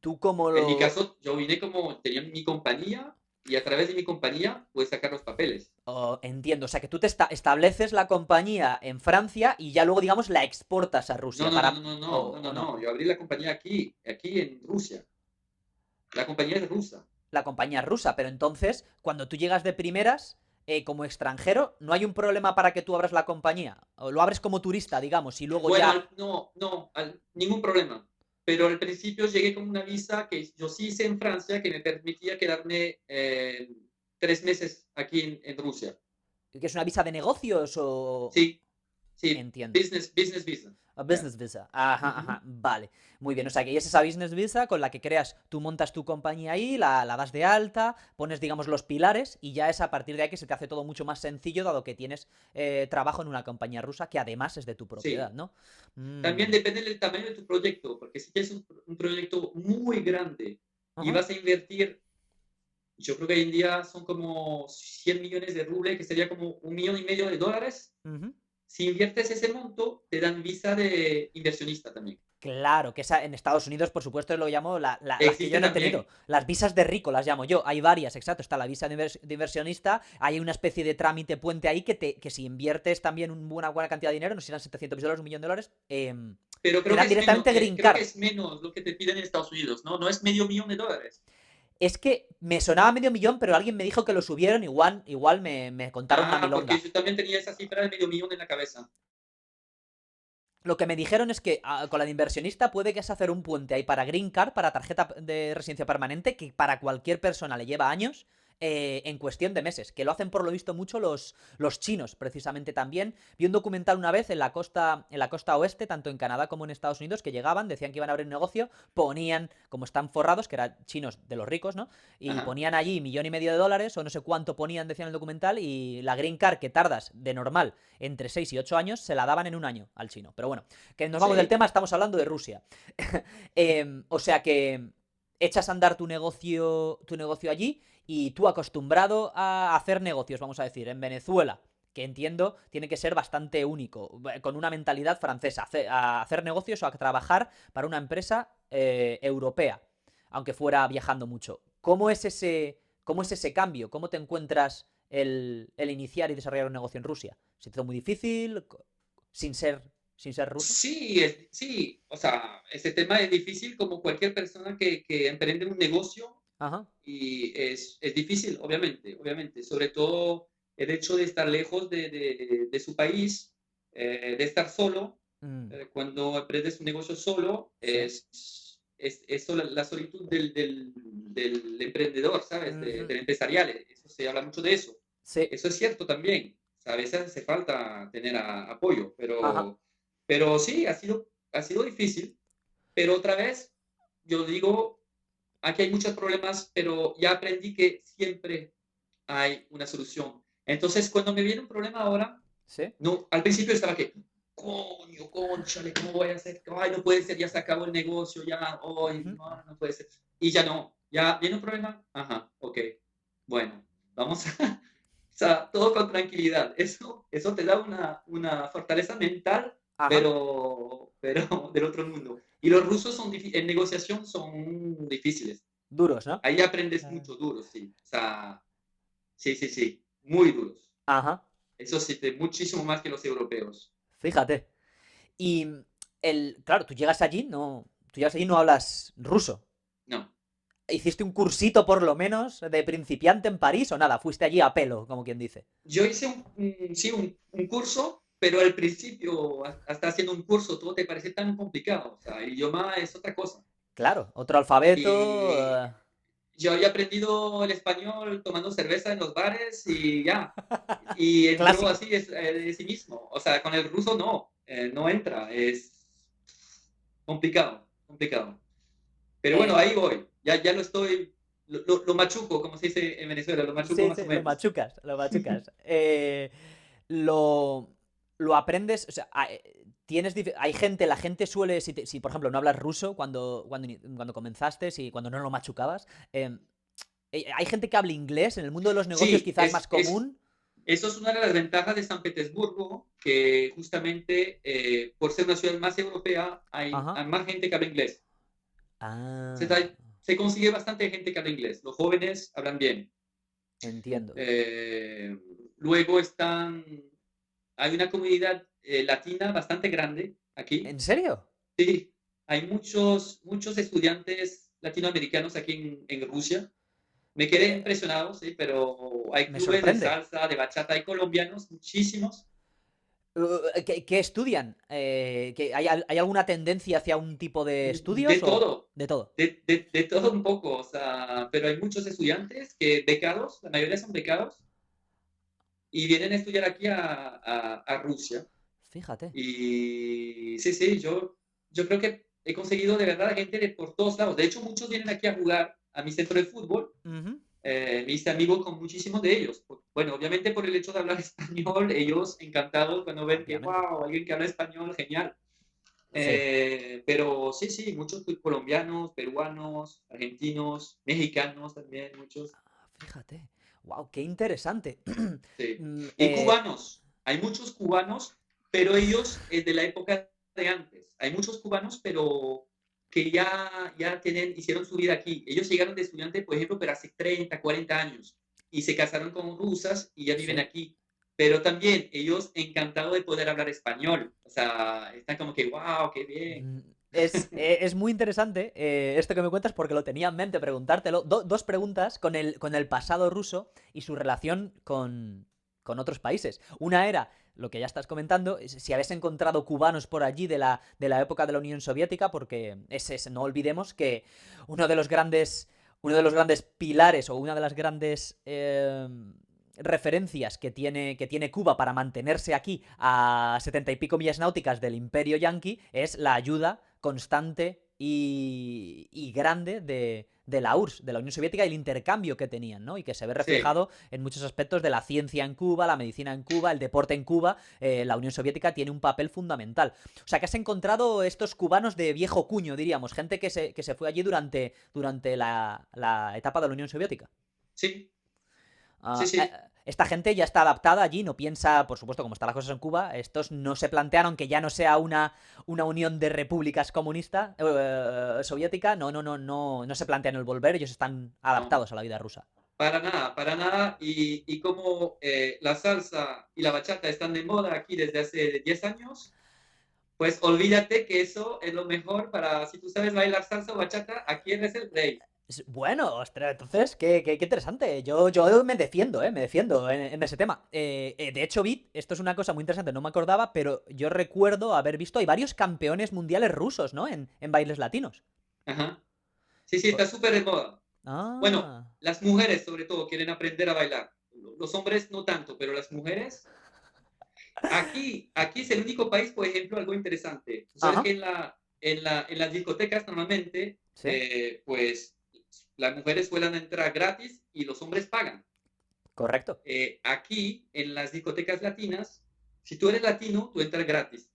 ¿tú cómo En mi lo... caso, yo vine como, tenía mi compañía y a través de mi compañía puedes sacar los papeles. entiendo, o sea, que tú estableces la compañía en Francia y ya luego, digamos, la exportas a No, Rusia no, no, para... no, no, O, no, no, no, o no. no. Yo abrí la compañía aquí en Rusia. La compañía es rusa. La compañía es rusa, pero entonces, cuando tú llegas de primeras, como extranjero, no hay un problema para que tú abras la compañía. O lo abres como turista, digamos, y luego Bueno, ya... no, ningún problema. Pero al principio llegué con una visa que yo sí hice en Francia que me permitía quedarme 3 meses aquí en Rusia. ¿Que es una visa de negocios o...? Sí, sí, Entiendo. business visa. A Yeah. business visa. Ajá, Ujú. ajá. Vale. Muy bien. O sea, que es esa business visa con la que creas, tú montas tu compañía ahí, la das de alta, pones, digamos, los pilares y ya es a partir de ahí que se te hace todo mucho más sencillo, dado que tienes trabajo en una compañía rusa que además es de tu propiedad, Sí. ¿no? También Mm. depende del tamaño de tu proyecto, porque si tienes un proyecto muy grande y Ajá. vas a invertir, yo creo que hoy en día son como 100 millones de rubles, que sería como 1,5 millones de dólares. Ujú. Si inviertes ese monto, te dan visa de inversionista también. Claro, que esa en Estados Unidos, por supuesto, lo llamo las que yo Existe no he tenido. también, Las visas de rico las llamo yo. Hay varias, exacto. Está la visa de inversionista. Hay una especie de trámite puente ahí que si inviertes también una buena cantidad de dinero, no serán 700 dólares, 1 millón de dólares, pero te dan directamente green creo que card. es menos lo que te piden en Estados Unidos, ¿no? No es medio millón de dólares. Es que me sonaba medio millón, pero alguien me dijo que lo subieron. Igual me contaron una Ah, porque milonga. yo también tenía esa cifra de medio millón en la cabeza. Lo que me dijeron es que con la de inversionista puede que es hacer un puente ahí para Green Card, para tarjeta de residencia permanente, que para cualquier persona le lleva años, en cuestión de meses. Que lo hacen por lo visto mucho los chinos, precisamente también. Vi un documental una vez en la costa oeste, tanto en Canadá como en Estados Unidos, que llegaban, decían que iban a abrir un negocio, ponían, como están forrados, que eran chinos de los ricos, ¿no? Y Ajá. ponían allí 1,5 millones de dólares, o no sé cuánto ponían, decían en el documental, y la Green Card, que tardas de normal entre 6 y 8 años, se la daban en un año al chino. Pero bueno, que nos vamos del Sí. tema, estamos hablando de Rusia. O sea que echas a andar tu negocio allí y tú acostumbrado a hacer negocios, vamos a decir, en Venezuela, que entiendo tiene que ser bastante único, con una mentalidad francesa, a hacer negocios o a trabajar para una empresa europea, aunque fuera viajando mucho. ¿Cómo es ese cambio? ¿Cómo te encuentras el iniciar y desarrollar un negocio en Rusia? ¿Se te hizo muy difícil sin ser ruso? Sí, sí, o sea, ese tema es difícil como cualquier persona que emprende un negocio Ajá. y es difícil, obviamente, obviamente, sobre todo el hecho de estar lejos de su país, de estar solo. Mm, Cuando emprendes un negocio solo, sí. es la solitud del emprendedor, ¿sabes? Ujú. Del empresarial, eso se habla mucho de eso. Sí. Eso es cierto también. O sea, a veces hace falta tener apoyo, Ajá. pero sí, ha sido difícil. Pero otra vez, yo digo, aquí hay muchos problemas, pero ya aprendí que siempre hay una solución. Entonces, cuando me viene un problema ahora, Sí. no, al principio estaba que, coño, cónchale, ¿cómo voy a hacer? Ay, no puede ser, ya se acabó el negocio, ya, hoy, Ujú. no, no puede ser. Y ya no, ya viene un problema, ajá, ok, bueno, vamos a, o sea, todo con tranquilidad. Eso te da una fortaleza mental, Ajá. pero del otro mundo. Y los rusos en negociación son difíciles. Duros, ¿no? Ahí aprendes Ah. mucho, duro, sí. O sea, sí, sí, sí, muy duros. Ajá. Eso sí, muchísimo más que los europeos. Fíjate. Y claro, tú llegas allí no hablas ruso. No. ¿Hiciste un cursito por lo menos de principiante en París o nada? Fuiste allí a pelo, como quien dice. Yo hice sí, un curso, pero al principio, hasta haciendo un curso, todo te parece tan complicado. O sea, el idioma es otra cosa. Claro, otro alfabeto. Y yo había aprendido el español tomando cerveza en los bares y ya. Y entró Clásico. así de sí mismo. O sea, con el ruso no, no entra. Es complicado, complicado. Pero bueno, Eh, ahí voy. Ya lo estoy, lo machuco, como se dice en Venezuela, lo machuco sí, más o sí, lo menos. machucas, lo machucas. Lo, lo aprendes, o sea, hay gente, la gente suele, si por ejemplo no hablas ruso cuando comenzaste, si cuando no lo machucabas, hay gente que habla inglés, en el mundo de los negocios Sí, quizás más común. eso es una de las ventajas de San Petersburgo, que justamente por ser una ciudad más europea, Ajá. hay más gente que habla inglés. Se, Ah, da- se consigue bastante gente que habla inglés. Los jóvenes hablan bien. entiendo. Eh, luego hay una comunidad latina bastante grande aquí. ¿En serio? Sí, hay muchos estudiantes latinoamericanos aquí en Rusia. Me quedé Eh, impresionado, sí, pero hay me clubes de sorprende. salsa, de bachata, hay colombianos, muchísimos. ¿Qué estudian? ¿Hay alguna tendencia hacia un tipo de De estudios o todo, de todo? de todo un poco, o sea, pero hay muchos estudiantes que becados, la mayoría son becados, y vienen a estudiar aquí a Rusia. Fíjate. Y sí, sí, yo creo que he conseguido de verdad gente de por todos lados. De hecho, muchos vienen aquí a jugar a mi centro de fútbol. Ujú. Me hice amigo con muchísimos de ellos. Bueno, obviamente por el hecho de hablar español, ellos encantados cuando ven que, Obviamente. wow, alguien que habla español, genial. Sí. Pero sí, sí, muchos colombianos, peruanos, argentinos, mexicanos también, muchos. Fíjate. Wow, qué interesante. Sí. Mm, Y cubanos, hay muchos cubanos, pero ellos de la época de antes. Hay muchos cubanos, pero que ya hicieron su vida aquí. Ellos llegaron de estudiante, por ejemplo, pero hace 30, 40 años y se casaron con rusas y ya viven sí. aquí. Pero también ellos encantados de poder hablar español. O sea, están como que, wow, qué bien. Mm, es muy interesante esto que me cuentas porque lo tenía en mente preguntártelo. Dos preguntas con el pasado ruso y su relación con otros países. Una era, lo que ya estás comentando, si habéis encontrado cubanos por allí de la época de la Unión Soviética, porque no olvidemos que uno de los grandes, uno de los grandes pilares o una de las grandes referencias que tiene Cuba para mantenerse aquí a 70 y pico millas náuticas del imperio yanqui es la ayuda constante y grande de la URSS, de la Unión Soviética, y el intercambio que tenían, ¿no? Y que se ve Sí, reflejado en muchos aspectos de la ciencia en Cuba, la medicina en Cuba, el deporte en Cuba. La Unión Soviética tiene un papel fundamental. O sea, que has encontrado estos cubanos de viejo cuño, diríamos, gente que se fue allí durante la etapa de la Unión Soviética. sí, sí, Ah, sí. esta gente ya está adaptada allí, no piensa, por supuesto, como están las cosas en Cuba, estos no se plantearon que ya no sea una unión de repúblicas soviética, no se plantean el volver, ellos están No. adaptados a la vida rusa. Para nada, para nada. Y como la salsa y la bachata están de moda aquí desde hace 10 años, pues olvídate que eso es lo mejor para, si tú sabes bailar salsa o bachata, aquí eres el rey. Bueno, ostras, entonces, qué interesante. Yo me defiendo, ¿eh? Me defiendo en ese tema. De hecho, vi, esto es una cosa muy interesante, no me acordaba, pero yo recuerdo haber visto, hay varios campeones mundiales rusos, ¿no? En bailes latinos. Ajá. Sí, sí, Co- está súper de moda. Bueno, Ah. las mujeres sobre todo quieren aprender a bailar. Los hombres no tanto, pero las mujeres. Aquí es el único país, por ejemplo, algo interesante. Tú sabes Ajá. que en las discotecas normalmente, Sí, pues las mujeres suelen entrar gratis y los hombres pagan. correcto. Aquí, en las discotecas latinas, si tú eres latino, tú entras gratis.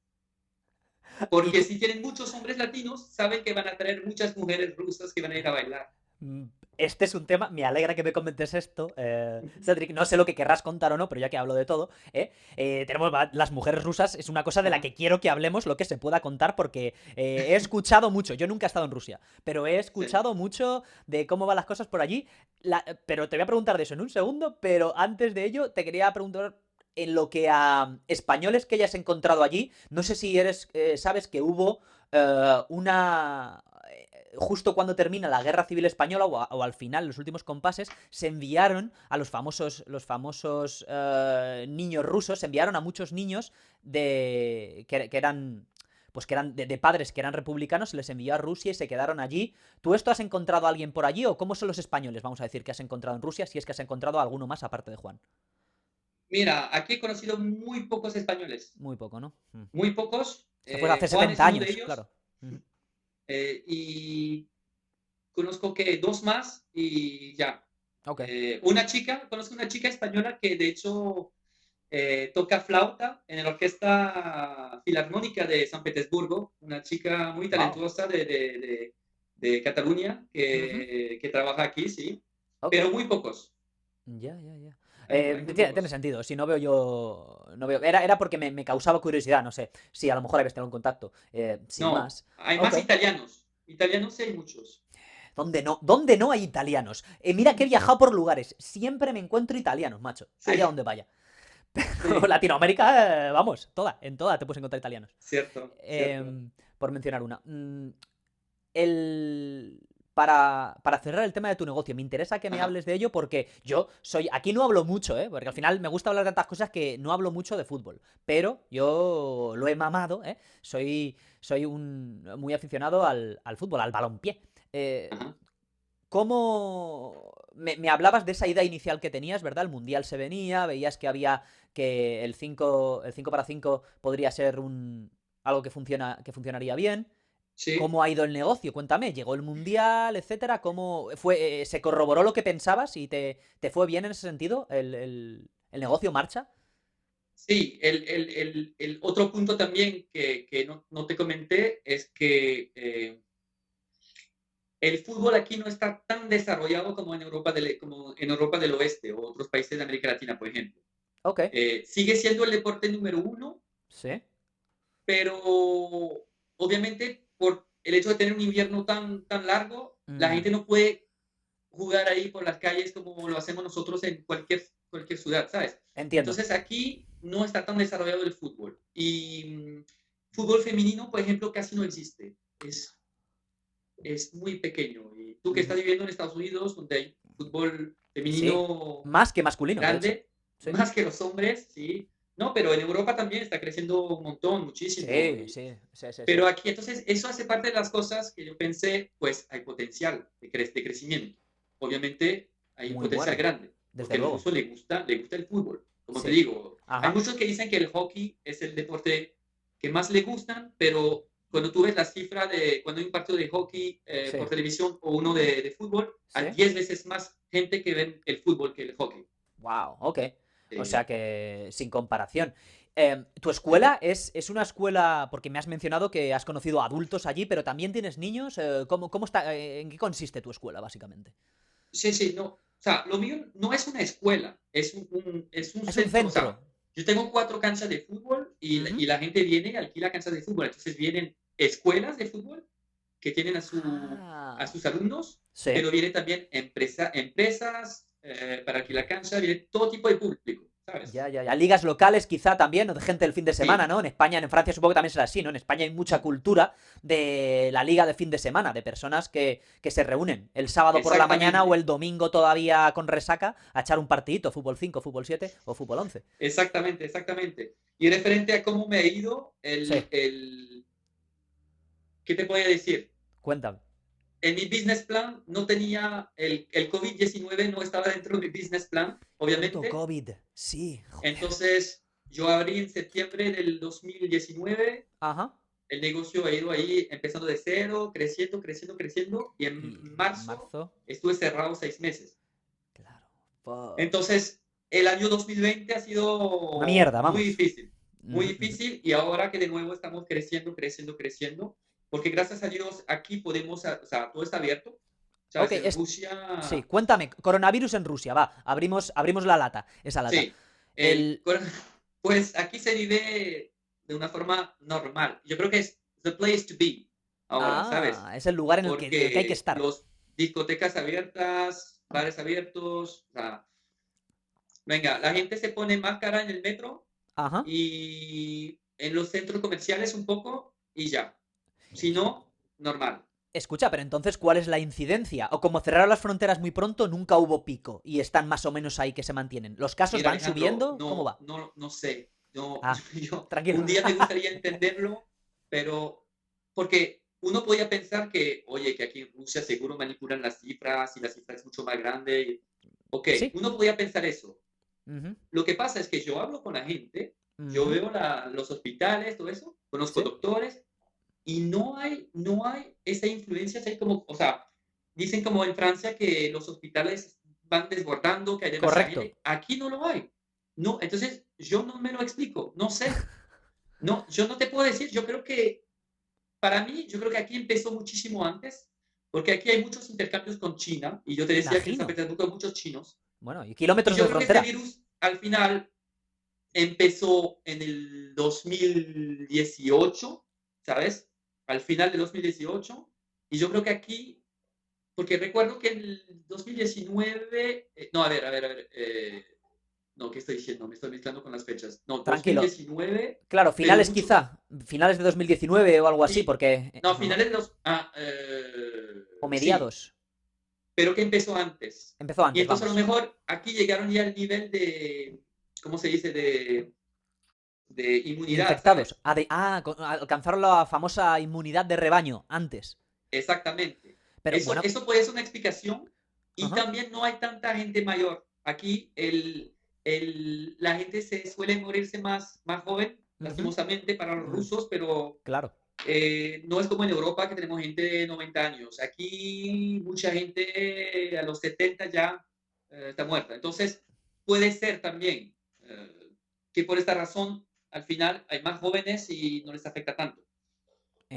Y Porque si tienen muchos hombres latinos, saben que van a traer muchas mujeres rusas que van a ir a bailar. Mm, Este es un tema, me alegra que me comentes esto, Cedric, no sé lo que querrás contar o no, pero ya que hablo de todo, tenemos las mujeres rusas, es una cosa de la Ajá, que quiero que hablemos, lo que se pueda contar, porque he escuchado mucho, yo nunca he estado en Rusia, pero he sí. escuchado mucho de cómo van las cosas por allí, pero te voy a preguntar de eso en un segundo, pero antes de ello te quería preguntar en lo que a españoles que hayas encontrado allí, no sé si sabes que hubo una justo cuando termina la Guerra Civil Española o al final, los últimos compases, se enviaron a los famosos niños rusos, se enviaron a muchos niños que eran pues que eran de padres que eran republicanos, se les envió a Rusia y se quedaron allí. ¿Tú esto has encontrado a alguien por allí o cómo son los españoles, vamos a decir, que has encontrado en Rusia, si es que has encontrado a alguno más aparte de Juan? Mira, aquí he conocido muy pocos españoles, Muy poco, ¿no? muy pocos. Esto fue hace Juan 70 es uno de años, ellos. claro. Ujú. Y conozco que dos más y ya. Ok. Conozco una chica española que de hecho toca flauta en la Orquesta Filarmónica de San Petersburgo, una chica muy Wow. talentosa de Cataluña que trabaja aquí, sí, Ok. pero muy pocos, Ya, ya, ya. hay muy Tiene pocos. sentido. Si no veo yo. No veo. Era porque me causaba curiosidad, no sé. Si a lo mejor habéis tenido un contacto. Sin No, más. hay Ok. más italianos, italianos sí hay muchos. ¿Dónde no hay italianos? Mira que he viajado por lugares. Siempre me encuentro italianos, macho. Allá Sí, donde vaya. Pero sí, Latinoamérica, vamos, en toda te puedes encontrar italianos. cierto, cierto. Por mencionar una. El... Para cerrar el tema de tu negocio, me interesa que me Ajá, hables de ello porque yo soy. Aquí no hablo mucho, ¿eh? Porque al final me gusta hablar de tantas cosas que no hablo mucho de fútbol. Pero yo lo he mamado, ¿eh? Soy un muy aficionado al fútbol, al balompié. Eh, ajá. ¿Cómo. Me hablabas de esa idea inicial que tenías, ¿verdad? El mundial se venía, veías que había. Que el cinco para 5 podría ser algo que funcionaría bien. Sí. ¿Cómo ha ido el negocio? Cuéntame, llegó el mundial, etcétera. ¿Cómo fue? ¿Se corroboró lo que pensabas y te fue bien en ese sentido? ¿El negocio marcha? Sí, el otro punto también que no te comenté es que el fútbol aquí no está tan desarrollado como en Europa del Oeste o otros países de América Latina, por ejemplo. Ok. Sigue siendo el deporte número uno, Sí. pero obviamente por el hecho de tener un invierno tan largo, la Mm, gente no puede jugar ahí por las calles como lo hacemos nosotros en cualquier ciudad, ¿sabes? entiendo. Entonces aquí no está tan desarrollado el fútbol. Y fútbol femenino, por ejemplo, casi no existe. Es muy pequeño. Y tú que estás Mm, viviendo en Estados Unidos, donde hay fútbol sí. femenino Más que masculino, de hecho. grande, Sí. más que los hombres, sí. No, pero en Europa también está creciendo un montón, muchísimo. Sí, sí, sí, sí, sí. Pero aquí, entonces, eso hace parte de las cosas que yo pensé, pues hay potencial de crecimiento. Obviamente hay un Muy potencial bueno. grande, Desde porque al luego. ruso le gusta el fútbol. Como te Sí. digo, hay Ajá. muchos que dicen que el hockey es el deporte que más le gustan, pero cuando tú ves la cifra de cuando hay un partido de hockey por Sí. televisión o uno de fútbol, hay Sí. 10 veces más gente que ven el fútbol que el hockey. Wow, ok. O sea Sí, que sin comparación. ¿Tu sí. escuela es una escuela, porque me has mencionado que has conocido adultos allí, pero también tienes niños? ¿Cómo está, en qué consiste tu escuela, básicamente? Sí, sí, no. O sea, lo mío no es una escuela, es un Es un centro. O centro. sea, yo tengo 4 canchas de fútbol Ujú. y la gente viene y alquila canchas de fútbol. Entonces vienen escuelas de fútbol que tienen a Ah, sus alumnos, sí. pero vienen también empresas para alquilar cancha, viene todo tipo de público, ¿sabes? Ya, ya, ya. Ligas locales quizá también, o de gente del fin de semana, Sí, ¿no? En España, en Francia supongo que también será así, ¿no? En España hay mucha mm, cultura de la liga de fin de semana, de personas que se reúnen el sábado por la mañana o exactamente, el domingo todavía con resaca a echar un partidito, fútbol 5, fútbol 7 o fútbol 11. exactamente, exactamente. Y referente a cómo me ha ido, Sí, ¿qué te voy a decir? cuéntame. En mi business plan no tenía, el COVID-19 no estaba dentro de mi business plan, Puto obviamente. COVID. Sí, joder. Entonces, yo abrí en septiembre del 2019, Ajá. el negocio ha ido ahí empezando de cero, creciendo, creciendo, creciendo, y en Y marzo marzo. estuve cerrado 6 meses. Claro. Fuck. Entonces, el año 2020 ha Una sido mierda, vamos. muy Ujú, ujú. difícil, y ahora que de nuevo estamos creciendo, creciendo, creciendo, porque gracias a Dios aquí podemos, o sea, todo está abierto. Ok, ¿Sabes? En sí, Rusia, cuéntame. Coronavirus en Rusia, va. Abrimos la lata, esa lata. sí, El. pues aquí se vive de una forma normal. Yo creo que es the place to be ahora, ¿sabes? Ah, es el lugar en el que hay que Porque estar. los discotecas abiertas, bares abiertos, o sea, venga, la gente se pone máscara en el metro Ajá. y en los centros comerciales un poco y ya. Si no, normal. Escucha, pero entonces, ¿cuál es la incidencia? O como cerraron las fronteras muy pronto, nunca hubo pico y están más o menos ahí que se mantienen. ¿Los casos Mira, van Alejandro, subiendo? ¿Cómo va? no sé. No, Ah, yo tranquilo. un día me gustaría entenderlo, pero porque uno podía pensar que, oye, que aquí en Rusia seguro manipulan las cifras y la cifra es mucho más grande. Ok, Sí. uno podía pensar eso. Ujú, Lo que pasa es que yo hablo con la gente, yo ujú. veo los hospitales, todo eso, conozco Sí. doctores y no hay esa influencia, así como, o sea, dicen como en Francia que los hospitales van desbordando, que hay demasiada Correcto. gente. Aquí no lo hay. No, entonces yo no me lo explico, no sé. No, yo no te puedo decir, yo creo que para mí, yo creo que aquí empezó muchísimo antes, porque aquí hay muchos intercambios con China, y yo te decía que en San Imagino. Petersburgo hay muchos chinos, Bueno, y y kilómetros yo de creo que este frontera. virus al final empezó en el 2018, ¿sabes? Al final de 2018, y yo creo que aquí, porque recuerdo que en el 2019, no, no, ¿qué estoy diciendo? Me estoy mezclando con las fechas. No, Tranquilo. 2019, Claro, pero finales mucho, quizá. Finales de 2019 o algo así, sí, porque. no, Ajá. finales de los, O sí, mediados. pero que empezó antes. Empezó Y antes, entonces a lo vamos. mejor aquí llegaron ya al nivel de, ¿cómo se dice? De De inmunidad, infectados. ¿sabes? Alcanzaron la famosa inmunidad de rebaño antes. Exactamente. Pero Eso, bueno. eso puede ser una explicación. Y Ajá. también no hay tanta gente mayor. Aquí la gente se suele morirse más joven, Ujú, lastimosamente para los mm, rusos, pero claro. no es como en Europa que tenemos gente de 90 años. Aquí mucha gente a los 70 ya está muerta. Entonces, puede ser también que por esta razón al final hay más jóvenes y no les afecta tanto.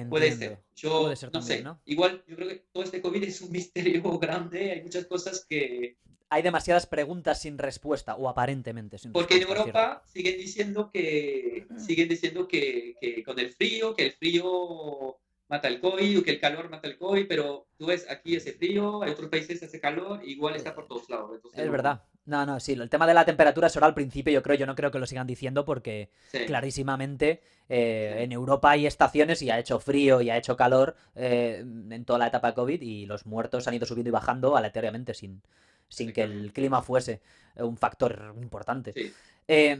Puede Entiendo. ser. Puede Yo ser no también, sé. ¿no? Igual, yo creo que todo este COVID es un misterio grande. Hay muchas cosas que... Hay demasiadas preguntas sin respuesta, o aparentemente sin Porque en respuesta, es cierto. Europa siguen diciendo que con que el frío mata el COVID o que el calor mata el COVID, pero tú ves aquí ese frío, hay otros países hace calor, igual está por Eh, todos lados. Entonces es no... verdad. No, no, sí, el tema de la temperatura será al principio, yo no creo que lo sigan diciendo porque Sí, clarísimamente en sí, Europa hay estaciones y ha hecho frío y ha hecho calor en toda la etapa COVID y los muertos han ido subiendo y bajando aleatoriamente sin que el efectivamente. clima fuese un factor importante. Sí. Eh,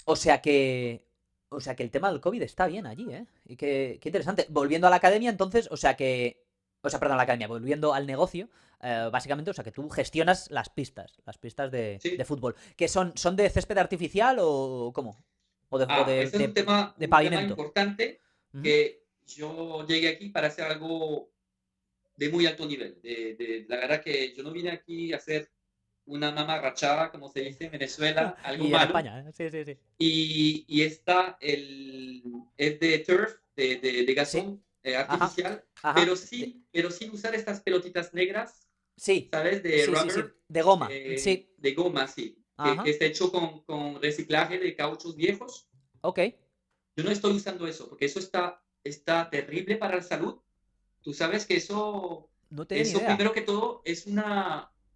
o sea que. O sea que el tema del COVID está bien allí, ¿eh? Y qué interesante. Volviendo a la academia, entonces, o sea que. O sea, perdón, a la academia, volviendo al negocio, básicamente, o sea que tú gestionas las pistas de Sí. fútbol. ¿Que son de césped artificial o cómo? ¿O de, o de, Ese es de- de un tema pavimento? importante Ujú. que yo llegué aquí para hacer algo de muy alto nivel. La verdad que yo no vine aquí a hacer una mamarrachada, como se dice en Venezuela, algo Y en malo. España, ¿eh? Sí, sí, sí. Y es de turf, de Sí, gazón ajá, artificial, ajá. pero sin usar estas pelotitas negras, Sí, ¿sabes? De sí, sí, sí. rubber, De goma, sí. de goma, sí, que Ajá, está hecho con reciclaje de cauchos viejos. ok. Yo no estoy usando eso, porque eso está terrible para la salud. Tú sabes que eso, No tenía ni eso idea. primero que todo es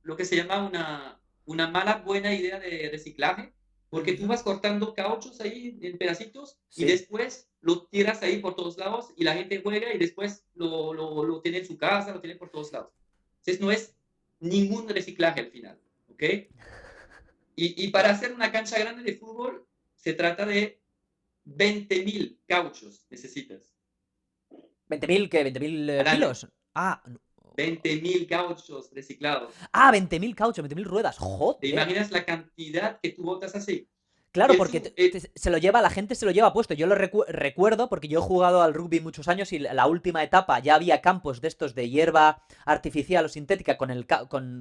lo que se llama una mala, buena idea de reciclaje, porque tú Ujú. vas cortando cauchos ahí en pedacitos y Sí. después lo tiras ahí por todos lados y la gente juega y después lo tiene en su casa, lo tiene por todos lados. Entonces no es ningún reciclaje al final, ¿ok? Y para hacer una cancha grande de fútbol se trata de 20.000 cauchos necesitas 20.000, ¿qué? ¿20.000 al año. kilos? Ah, 20.000 cauchos reciclados. 20.000 cauchos, 20.000 ruedas. ¿Te Joder. imaginas la cantidad que tú botas así? Y Claro, es porque un, se lo lleva, la gente se lo lleva puesto. Yo lo recuerdo porque yo he jugado al rugby muchos años y la última etapa ya había campos de estos de hierba artificial o sintética con,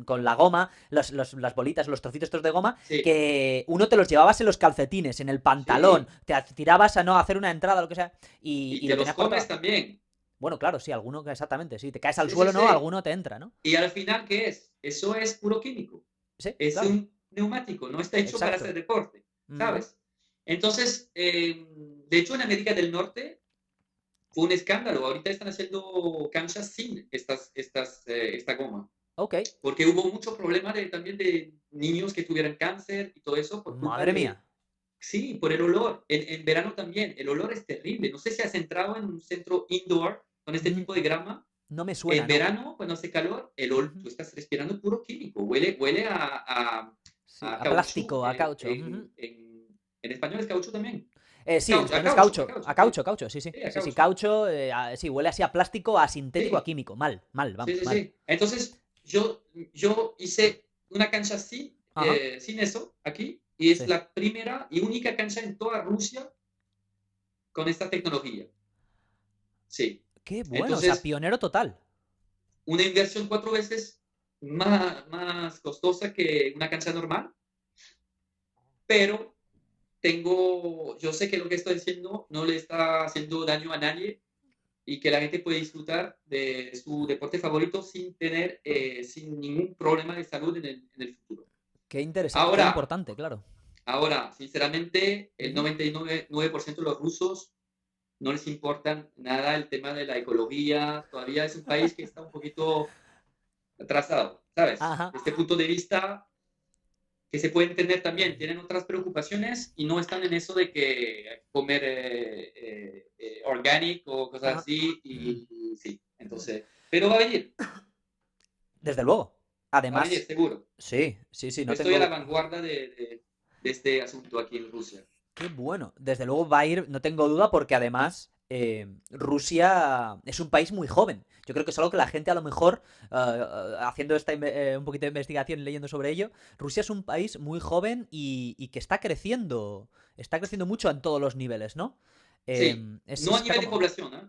con la goma, las bolitas, los trocitos estos de goma, sí, que uno te los llevabas en los calcetines, en el pantalón, sí, te tirabas a no hacer una entrada, lo que sea, y y lo te los tenías por comes toda. también. Bueno, claro, sí, alguno, exactamente, sí. Te caes al Sí, sí, suelo, ¿no? sí. Alguno te entra, ¿no? Y al final, ¿qué es? Eso es puro químico. Sí, Es claro. un neumático, no está hecho para Exacto. hacer deporte, Ujú. ¿sabes? Entonces, de hecho, en América del Norte fue un escándalo. Ahorita están haciendo canchas sin esta goma. Ok. Porque hubo mucho problema también de niños que tuvieran cáncer y todo eso por culpa Madre de, mía. sí, por el olor. En verano también, el olor es terrible. No sé si has entrado en un centro indoor con este Mm, tipo de grama. No me suena, En no. verano, cuando hace calor, Ujú. tú estás respirando puro químico. Huele Sí, a a caucho. plástico, a caucho. Ujú. En español es caucho también. Sí, en A español es caucho, a caucho. A caucho, sí. caucho, caucho, sí, sí. Sí, a Sí, sí, caucho. caucho, sí, huele así a plástico, a sintético, a Sí, químico. Mal, mal, sí, vamos, sí, mal. sí. Entonces, yo hice una cancha Ajá, sin eso aquí, y es sí. la primera y única cancha en toda Rusia con esta tecnología. Sí. Qué bueno, o sea, Entonces, pionero total. una inversión 4 veces más costosa que una cancha normal, pero yo sé que lo que estoy diciendo no le está haciendo daño a nadie y que la gente puede disfrutar de su deporte favorito sin ningún problema de salud en el futuro. Qué interesante, qué Ahora, importante, claro. sinceramente, el Ujú. 99% de los rusos no les importa nada el tema de la ecología. Todavía es un país que está un poquito atrasado, ¿sabes? Ajá. Desde este punto de vista, que se puede entender también, tienen otras preocupaciones y no están en eso de que hay que comer organic o cosas Ajá. así. Y sí, entonces, pero Desde luego. va a venir Además, seguro. sí, sí, sí, Yo no estoy a la tengo. vanguardia de este asunto aquí en Rusia. Qué bueno. Desde luego va a ir, no tengo duda, porque además Rusia es un país muy joven. Yo creo que es algo que la gente a lo mejor, haciendo un poquito de investigación y leyendo sobre ello, Rusia es un país muy joven y que está creciendo mucho en todos los niveles, ¿no? Sí, no a Está nivel de como... población, ¿eh?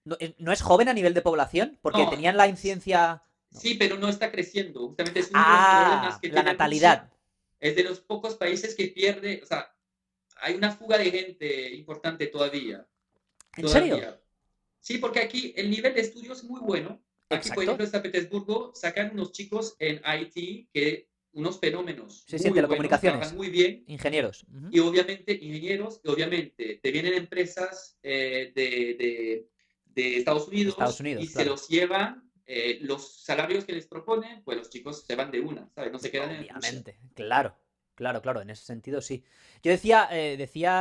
No, ¿no es joven a nivel de población? Porque No, tenían la incidencia... No. sí, pero no está creciendo. Justamente es uno de los problemas que La tiene Rusia. natalidad. Es de los pocos países que pierde, o sea, hay una fuga de gente importante todavía. ¿En serio? Todavía. Sí, porque aquí el nivel de estudio es muy bueno. Aquí, por ejemplo, Exacto. en San Petersburgo sacan unos chicos en IT que unos fenómenos Sí, sí, en muy buenos, trabajan telecomunicaciones. muy bien Ingenieros. Ujú. y obviamente ingenieros, y obviamente te vienen empresas de Estados De Estados Unidos y Unidos, se claro. los llevan los salarios que les proponen, pues los chicos se van de una, ¿sabes? No se quedan en Rusia. Obviamente, claro, claro, claro, en ese sentido sí. Yo decía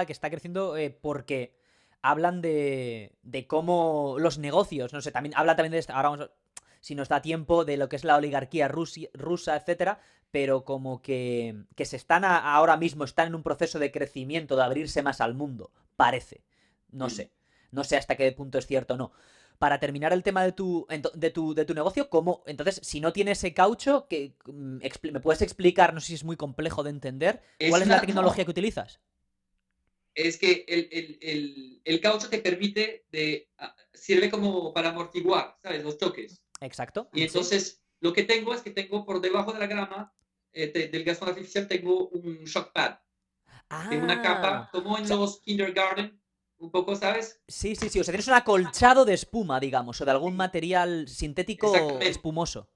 que está creciendo porque hablan de cómo los negocios, no sé, también hablan también de esto, ahora vamos si nos da tiempo, de lo que es la oligarquía rusa, etcétera, pero como que se están ahora mismo, están en un proceso de crecimiento, de abrirse más al mundo, parece. No Mm. sé, no sé hasta qué punto es cierto o no. Para terminar el tema de tu negocio, ¿cómo? Entonces, si no tiene ese caucho, ¿me puedes explicar? No sé si es muy complejo de entender. ¿Cuál es la tecnología No, que utilizas? es que el caucho te sirve como para amortiguar, ¿sabes? Los choques. Exacto, Y ¿sí? entonces lo que tengo es que tengo por debajo de la grama del gasón artificial tengo un shock pad. Tengo una Ah, capa como o en sea, los kindergarten, un poco, ¿sabes? sí, sí, sí. O sea, tienes un acolchado de espuma, digamos, o de algún Sí, material sintético exactamente. espumoso.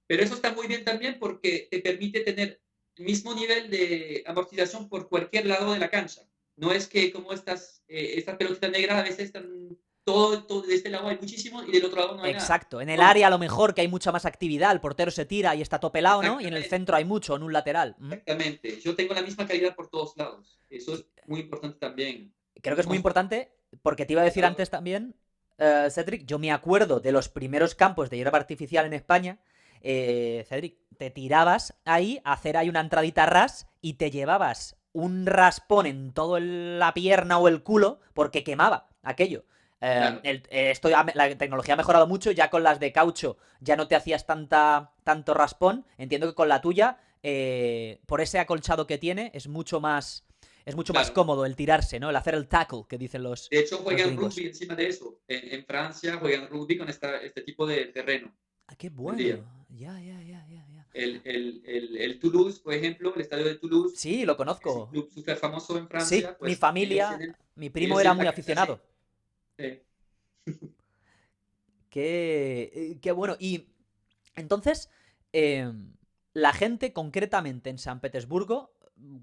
Pero eso está muy bien también porque te permite tener el mismo nivel de amortización por cualquier lado de la cancha. No es que como estas pelotitas negras a veces están de este lado hay muchísimo y del otro lado no hay nada. Exacto. En el No, área a lo mejor que hay mucha más actividad, el portero se tira y está topelado, ¿no? Y en el exactamente, centro hay mucho, en un lateral. Ujú. exactamente. Yo tengo la misma calidad por todos lados. Eso es muy importante también. Creo que es muy Moscú, importante porque te iba a decir claro, antes también, Cedric, yo me acuerdo de los primeros campos de hierba artificial en España. Cedric, te tirabas ahí a hacer ahí una entradita ras y te llevabas un raspón en toda la pierna o el culo porque quemaba aquello. claro, La tecnología ha mejorado mucho, ya con las de caucho ya no te hacías tanto raspón. Entiendo que con la tuya, por ese acolchado que tiene, es mucho más claro. cómodo el tirarse, ¿no? El hacer el tackle que dicen los, De hecho, los juegan gringos. rugby encima de eso. En Francia juegan rugby con este tipo de terreno Ah, qué hoy en día. bueno. Ya, ya, ya, ya, ya. El Toulouse, por ejemplo, el estadio de Toulouse, Sí, lo es un conozco. club súper famoso en Sí, Francia, mi pues familia, mi primo ellos era tienen muy la cancha así. aficionado. Sí. Qué bueno. Y entonces, eh, la gente concretamente en San Petersburgo,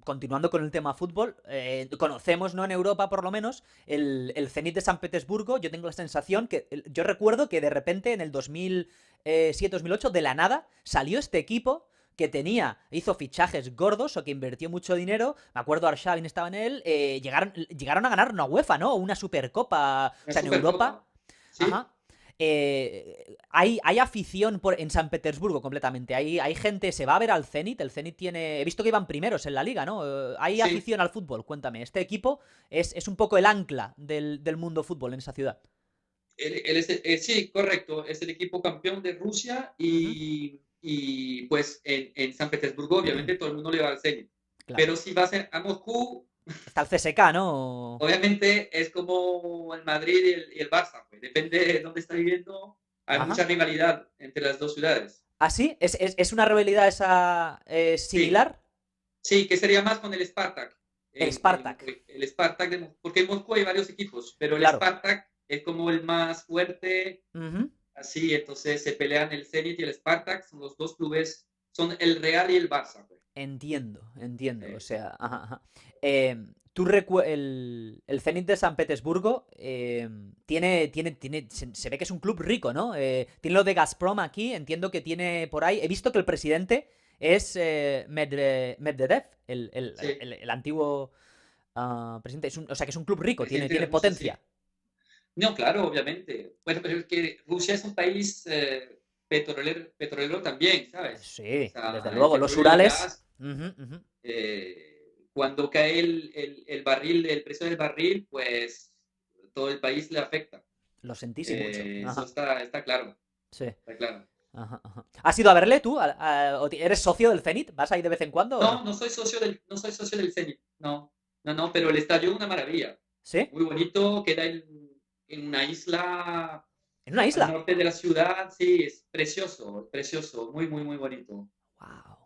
continuando con el tema fútbol, conocemos, ¿no? En Europa por lo menos, el Zenit de San Petersburgo. Yo tengo la sensación que, yo recuerdo que de repente en el 2007-2008, de la nada, salió este equipo que hizo fichajes gordos o que invirtió mucho dinero. Me acuerdo Arshavin estaba en él. Llegaron a ganar una UEFA, ¿no? Una Supercopa. O La sea, en Europa. Supercopa. Sí, Ajá. Hay afición en San Petersburgo completamente. Hay gente, se va a ver al Zenit. El Zenit tiene. He visto que iban primeros en la liga, ¿no? Hay sí. afición al fútbol, cuéntame. Este equipo es un poco el ancla del mundo fútbol en esa ciudad. Sí, correcto. Es el equipo campeón de Rusia Ujú. y pues en San Petersburgo obviamente todo el mundo le va al Zenit. Claro. Pero si vas a Moscú, Está el CSK, ¿no? obviamente es como el Madrid y el Barça, pues. Depende de dónde está viviendo. Hay Ajá. mucha rivalidad entre las dos ciudades. ¿Ah, sí? ¿Es una rivalidad esa Sí, similar? sí, que sería más con el Spartak. El Spartak. El Spartak porque en Moscú hay varios equipos, pero el Claro. Spartak es como el más fuerte. Ujú. Así, entonces se pelean el Zenit y el Spartak, son los dos clubes, son el Real y el Barça, pues. Entiendo, entiendo. O Eh, sea, ajá, ajá. El Zenit de San Petersburgo se ve que es un club rico, ¿no? Tiene lo de Gazprom aquí, entiendo que tiene por ahí. He visto que el presidente es Medvedev, sí, el antiguo presidente. O sea, que es un club rico, tiene, presidente de tiene Rusia, potencia. sí. No, claro, obviamente. Bueno, pero es que Rusia es un país petrolero también, ¿sabes? O Sí, desde sea, el luego. Los petróleo y el Urales. gas, Ujú, ujú. cuando cae el barril, el precio del barril, pues todo el país le afecta. Lo sentís y mucho. Eso Ajá, está claro, sí. está claro. Ajá, ajá. ¿Has ido a verle tú? ¿Eres socio del Zenit? ¿Vas ahí de vez en cuando o No, no? no soy socio del Zenit, no, no, no, pero el estadio es una maravilla, ¿Sí? muy bonito, queda en una isla ¿En una al isla? norte de la ciudad, sí, es precioso, precioso, muy, muy, muy bonito, Wow.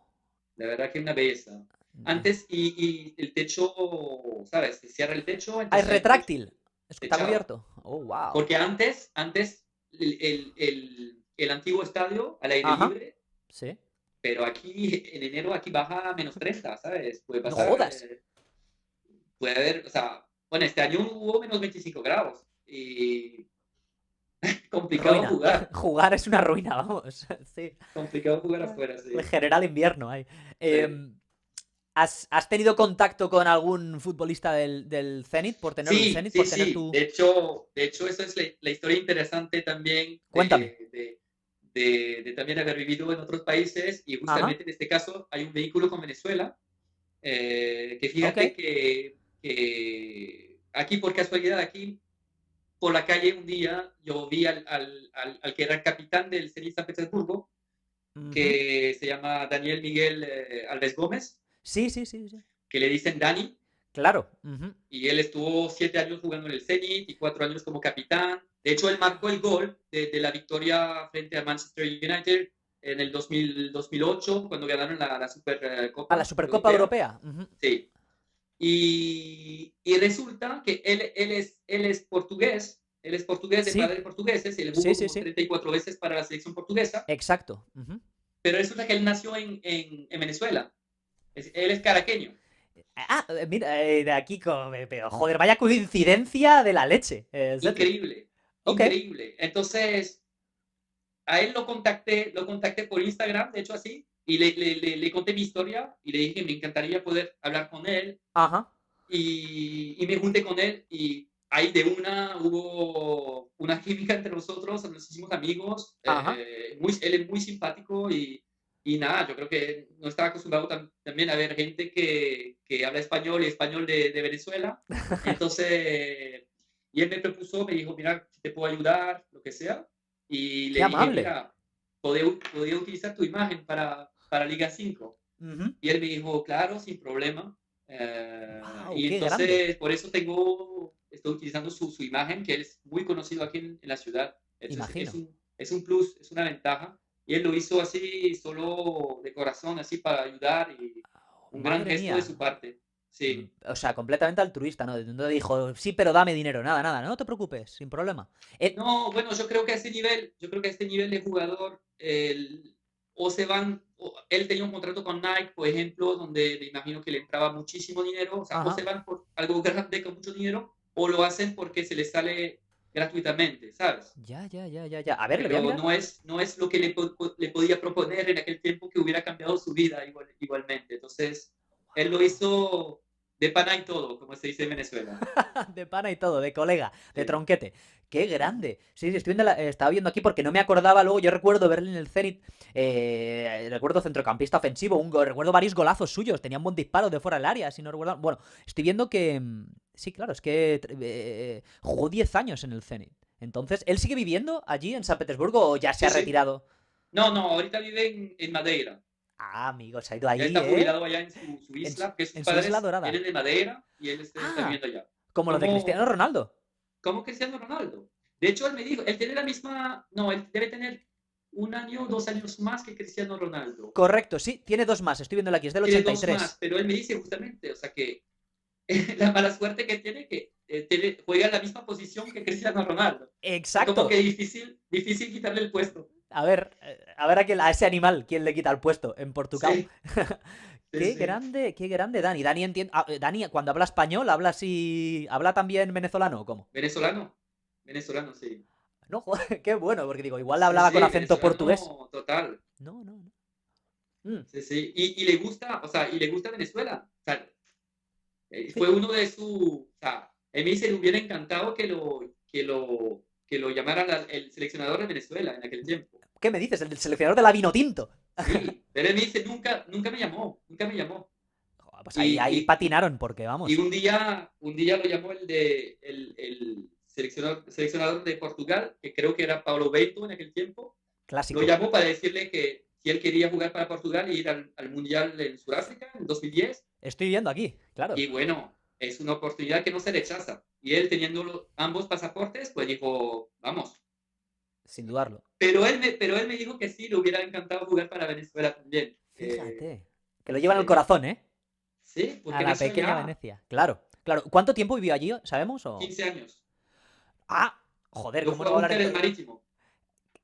la verdad que es una belleza. Antes, y el techo, ¿sabes? Se cierra el techo, Ah, es entonces hay mucho retráctil. Está techado, cubierto. Oh, wow. porque antes el antiguo estadio al aire Ajá. libre, Sí. pero aquí en enero aquí baja a -30, ¿sabes? Puede No pasar jodas. puede haber, o sea, bueno, este año hubo -25 grados y complicado Ruina. jugar, Jugar es una ruina, vamos. Sí. complicado jugar afuera, El sí. general invierno ahí. Sí, ¿Has tenido contacto con algún futbolista del Zenit por tenerlo el sí, Zenit? sí, Por tener sí. tu. De hecho esa es la historia interesante también Cuéntame. de también haber vivido en otros países y Ajá. justamente en este caso hay un vehículo con Venezuela, que Ok. fíjate que aquí por casualidad, aquí por la calle un día yo vi al que era el capitán del Zenit San Petersburgo, Ujú. que se llama Daniel Miguel Alves Gómez, Sí, sí, sí, sí. que le dicen Dani, Claro. Ujú. y él estuvo 7 años jugando en el Zenit y 4 años como capitán. De hecho, él marcó el gol de la victoria frente a Manchester United en el 2008, cuando ganaron la A la Supercopa Supercopa Europea. Europea. Ujú. Sí. Y resulta que él es portugués de Sí, padres portugueses, él sí, jugó sí, como sí. 34 veces para la selección portuguesa, Exacto. Ujú. pero resulta que él nació en Venezuela. Él es caraqueño. Mira, de aquí, pero joder, vaya coincidencia de la leche, Cedric. Increíble. Ok. increíble. Entonces, a él lo contacté por Instagram, de hecho así, y le conté mi historia y le dije, me encantaría poder hablar con él Ajá. y me junté con él y ahí de una hubo una química entre nosotros, nos hicimos amigos, Ajá. él es muy simpático y nada, yo creo que no estaba acostumbrado también a ver gente que habla español y español de Venezuela. Entonces, y él me propuso, me dijo, mira, si te puedo ayudar, lo que sea. Y Qué le dije, amable. mira, podía utilizar tu imagen para Liga 5. Ujú. Y él me dijo, claro, sin problema. Wow, Y qué grande. entonces, por eso estoy utilizando su imagen, que él es muy conocido aquí en la ciudad. Entonces, Imagino. es un plus, es una ventaja. Y él lo hizo así, solo de corazón, así para ayudar y un gran Madre gesto de mía. su parte. Sí. O sea, completamente altruista, ¿no? No dijo, sí, pero dame dinero. Nada, nada. No te preocupes, sin problema. No, bueno, yo creo que a ese nivel, yo creo que a este nivel de jugador, o se van, él tenía un contrato con Nike, por ejemplo, donde me imagino que le entraba muchísimo dinero, o sea, o se Ajá. van por algo grande con mucho dinero, o lo hacen porque se les sale gratuitamente, ¿sabes? Ya, ya, ya, ya, ya. A ver, le voy a Pero mirar. no es lo que le podía proponer en aquel tiempo que hubiera cambiado su vida igualmente. Entonces, él lo hizo de pana y todo, como se dice en Venezuela. De pana y todo, de colega, de Sí. tronquete. ¡Qué grande! Sí, sí, estaba viendo aquí porque no me acordaba luego. Yo recuerdo verle en el Zenit. Recuerdo centrocampista ofensivo. Recuerdo varios golazos suyos. Tenía un buen disparo de fuera del área, si no recuerdo. Bueno, estoy viendo que. Sí, claro, es que jugó 10 años en el Zenit. Entonces, ¿él sigue viviendo allí en San Petersburgo o ya se Sí, ha sí. retirado? No, no, ahorita vive en Madeira. Ah, amigo, se ha ido Ya ahí, está ¿eh? jubilado allá en su En, su- isla, que sus en su isla padres dorada. vienen de Madeira y él está Ah, viviendo allá. como lo de Cristiano Como, Ronaldo. como Cristiano Ronaldo. De hecho, él me dijo, él tiene la misma, no, él debe tener un año, 2 años más que Cristiano Ronaldo. Correcto, sí, tiene dos más. Estoy viendo aquí, es del Tiene ochenta y dos más, tres. pero él me dice justamente, o sea que la mala suerte que tiene que juega en la misma posición que Cristiano Ronaldo. Es como Exacto. que difícil quitarle el puesto. A ver a ese animal quién le quita el puesto en Portugal. Sí, sí, sí. Qué grande Dani. Dani entiende. Dani, cuando habla español, habla así. ¿Habla también venezolano o cómo? Venezolano, venezolano, sí. No, joder, qué bueno, porque digo, igual Sí, hablaba con sí, acento portugués. venezolano total. No, no, no. Mm, Sí, sí. Y le gusta, o sea, y le gusta Venezuela. O sea, fue fí- uno de su, o sea, a mí se le hubiera encantado que lo llamaran el seleccionador de Venezuela en aquel tiempo. ¿Qué me dices? El del seleccionador de la vino tinto. Sí, pero él me dice, nunca me llamó, nunca me llamó. Joder, pues ahí Y, y, patinaron, porque y vamos. un día lo llamó el seleccionador de Portugal, que creo que era Paulo Bento en aquel tiempo. Lo Clásico. llamó para decirle que si él quería jugar para Portugal e ir al Mundial en Sudáfrica en 2010. Estoy viendo aquí, claro. Y bueno, es una oportunidad que no se rechaza. Y él teniendo ambos pasaportes, pues dijo, vamos. Sin dudarlo. Pero él me dijo que sí, le hubiera encantado jugar para Venezuela también. Fíjate. Que lo llevan al Sí, corazón, ¿eh? sí, A porque la nació pequeña allá, Venecia. Claro, claro. ¿Cuánto tiempo vivió allí? ¿Sabemos? O... 15 años. Ah, joder, Lo ¿cómo fue no a va a hablar buscar el Marítimo.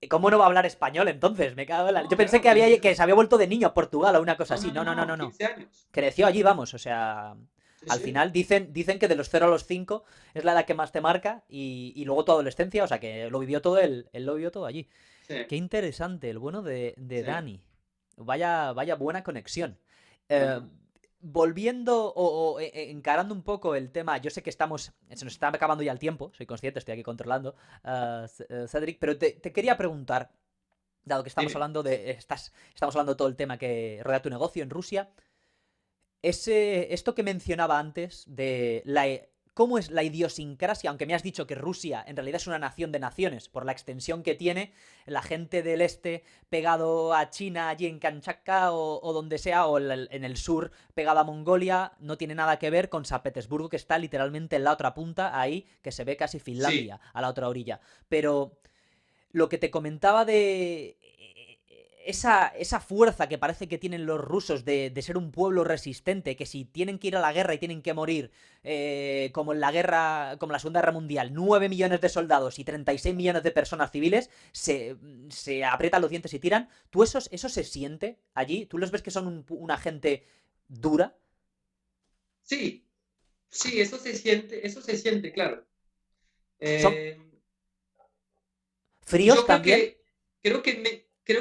¿Cómo no va a hablar español entonces? Me cago en la... Yo No, pensé claro, que 15 había que se años. había vuelto de niño a Portugal o una cosa No, así. no, No, no, no, no, no, no, no. 15 años. Creció allí, vamos, o sea, Sí, al sí, final dicen que de los 0 a los 5 es la edad que más te marca y luego tu adolescencia, o sea que lo vivió todo él lo vivió todo allí. sí, Qué interesante, el bueno de sí. Dani. Vaya buena conexión. Eh, Ajá. volviendo encarando un poco el tema, yo sé que se nos está acabando ya el tiempo, soy consciente, estoy aquí controlando, Cedric, pero te quería preguntar, dado que estamos Dime. hablando estamos hablando de todo el tema que rodea tu negocio en Rusia, esto que mencionaba antes de cómo es la idiosincrasia, aunque me has dicho que Rusia en realidad es una nación de naciones, por la extensión que tiene, la gente del este pegado a China, allí en Kamchatka o donde sea, o en el sur pegado a Mongolia, no tiene nada que ver con San Petersburgo, que está literalmente en la otra punta, ahí, que se ve casi Sí, Finlandia, a la otra orilla. Pero lo que te comentaba de esa fuerza que parece que tienen los rusos de ser un pueblo resistente, que si tienen que ir a la guerra y tienen que morir, como en la guerra, como en la Segunda Guerra Mundial, 9 millones de soldados y 36 millones de personas civiles, se aprietan los dientes y tiran. ¿Tú eso se siente allí? ¿Tú los ves que son una gente dura? sí, sí, eso se siente, claro. Son, Eh, ¿Fríos Yo también? creo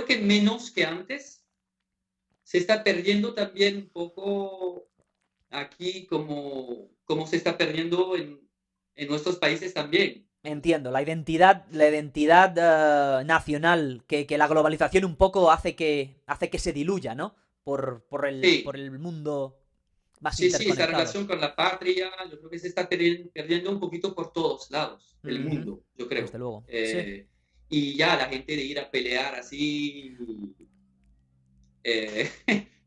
que menos que antes se está perdiendo también un poco aquí como se está perdiendo en nuestros países también. Entiendo, la identidad nacional, que la globalización un poco hace que se diluya, ¿no? Por el, por Sí, el mundo más sí, sí, esa interconectado. relación con la patria, yo creo que se está perdiendo un poquito por todos lados del Ujú. mundo, yo Desde creo. luego. Sí. Y ya la gente de ir a pelear así, eh,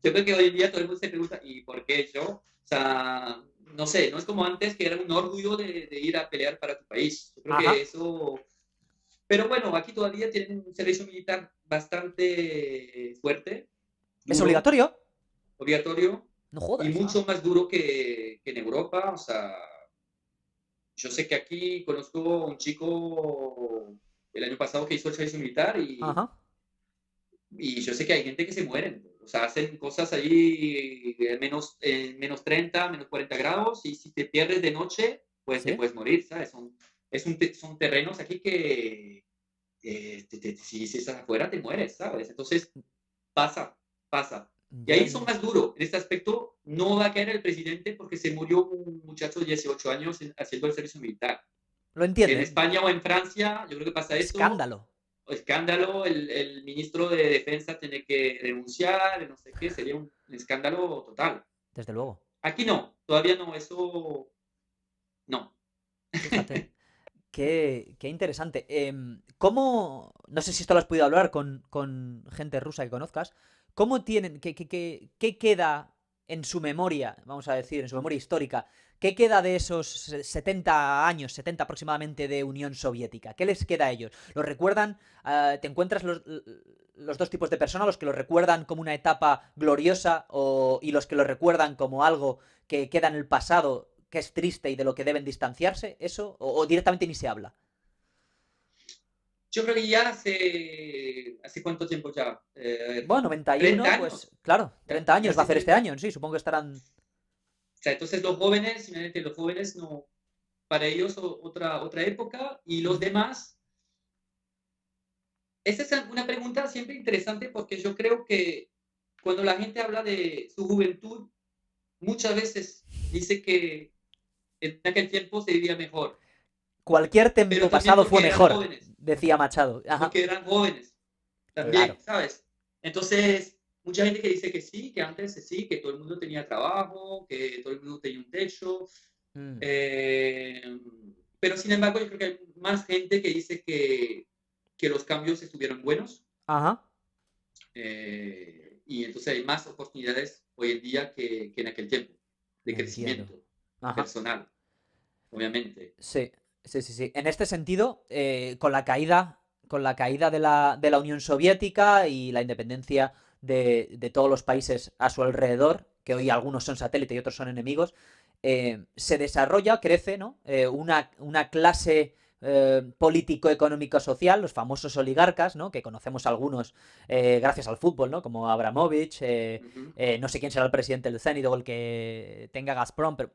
yo creo que hoy en día todo el mundo se pregunta, ¿y por qué yo? O sea, no sé, no es como antes que era un orgullo de ir a pelear para tu país. Yo creo que Ajá. eso. Pero bueno, aquí todavía tienen un servicio militar bastante fuerte, ¿Es duro, obligatorio? obligatorio No y jodas. Ah. mucho más duro que en Europa. O sea, yo sé que aquí conozco a un chico el año pasado que hizo el servicio militar Ajá. y yo sé que hay gente que se mueren. O sea, hacen cosas allí menos 30, menos 40 grados y si te pierdes de noche, pues te ¿Sí? puedes morir, ¿sabes? Son terrenos aquí que si estás afuera te mueres, ¿sabes? Entonces pasa, pasa. Y Ya, ahí ya. son más duros. En este aspecto no va a caer el presidente porque se murió un muchacho de 18 años haciendo el servicio militar. Lo Que en entienden. España o en Francia, yo creo que pasa eso, Escándalo. escándalo, el ministro de Defensa tiene que renunciar, no sé qué, sería un escándalo total. Desde luego. Aquí no, todavía no, eso no. Fíjate. Qué interesante. No sé si esto lo has podido hablar con gente rusa que conozcas. ¿Cómo tienen, qué queda en su memoria, vamos a decir, en su memoria histórica? ¿Qué queda de esos 70 años, 70 aproximadamente de Unión Soviética? ¿Qué les queda a ellos? ¿Los recuerdan? ¿Te encuentras los dos tipos de personas? ¿Los que lo recuerdan como una etapa gloriosa y los que lo recuerdan como algo que queda en el pasado, que es triste y de lo que deben distanciarse? ¿Eso? ¿O directamente ni se habla? Yo creo que ya hace cuánto tiempo ya, Bueno, 91, 30 pues años, claro, ya, 30 ya años va a hace hacer este 30. año, sí, supongo que estarán... O sea, entonces los jóvenes, imagínate, los jóvenes no, para ellos otra época y los Ujú. demás. Esa es una pregunta siempre interesante porque yo creo que cuando la gente habla de su juventud, muchas veces dice que en aquel tiempo se vivía mejor, Cualquier pero tiempo también pasado fue porque eran mejor, jóvenes, decía Machado. Ajá, porque eran jóvenes claro. también, ¿sabes? Entonces, mucha gente que dice que sí, que antes sí, que todo el mundo tenía trabajo, que todo el mundo tenía un techo, Mm, eh, pero sin embargo yo creo que hay más gente que dice que los cambios estuvieron buenos. ajá, Y entonces hay más oportunidades hoy en día que en aquel tiempo de entiendo. crecimiento Ajá, personal, obviamente. sí, sí, sí, sí. En este sentido, con la caída de la Unión Soviética y la independencia de todos los países a su alrededor, que hoy algunos son satélite y otros son enemigos, se desarrolla, crece, ¿no? Una clase político-económico-social, los famosos oligarcas, ¿no? Que conocemos algunos gracias al fútbol, ¿no? Como Abramovich, Uh -huh. no sé quién será el presidente del Zenit o el que tenga Gazprom, pero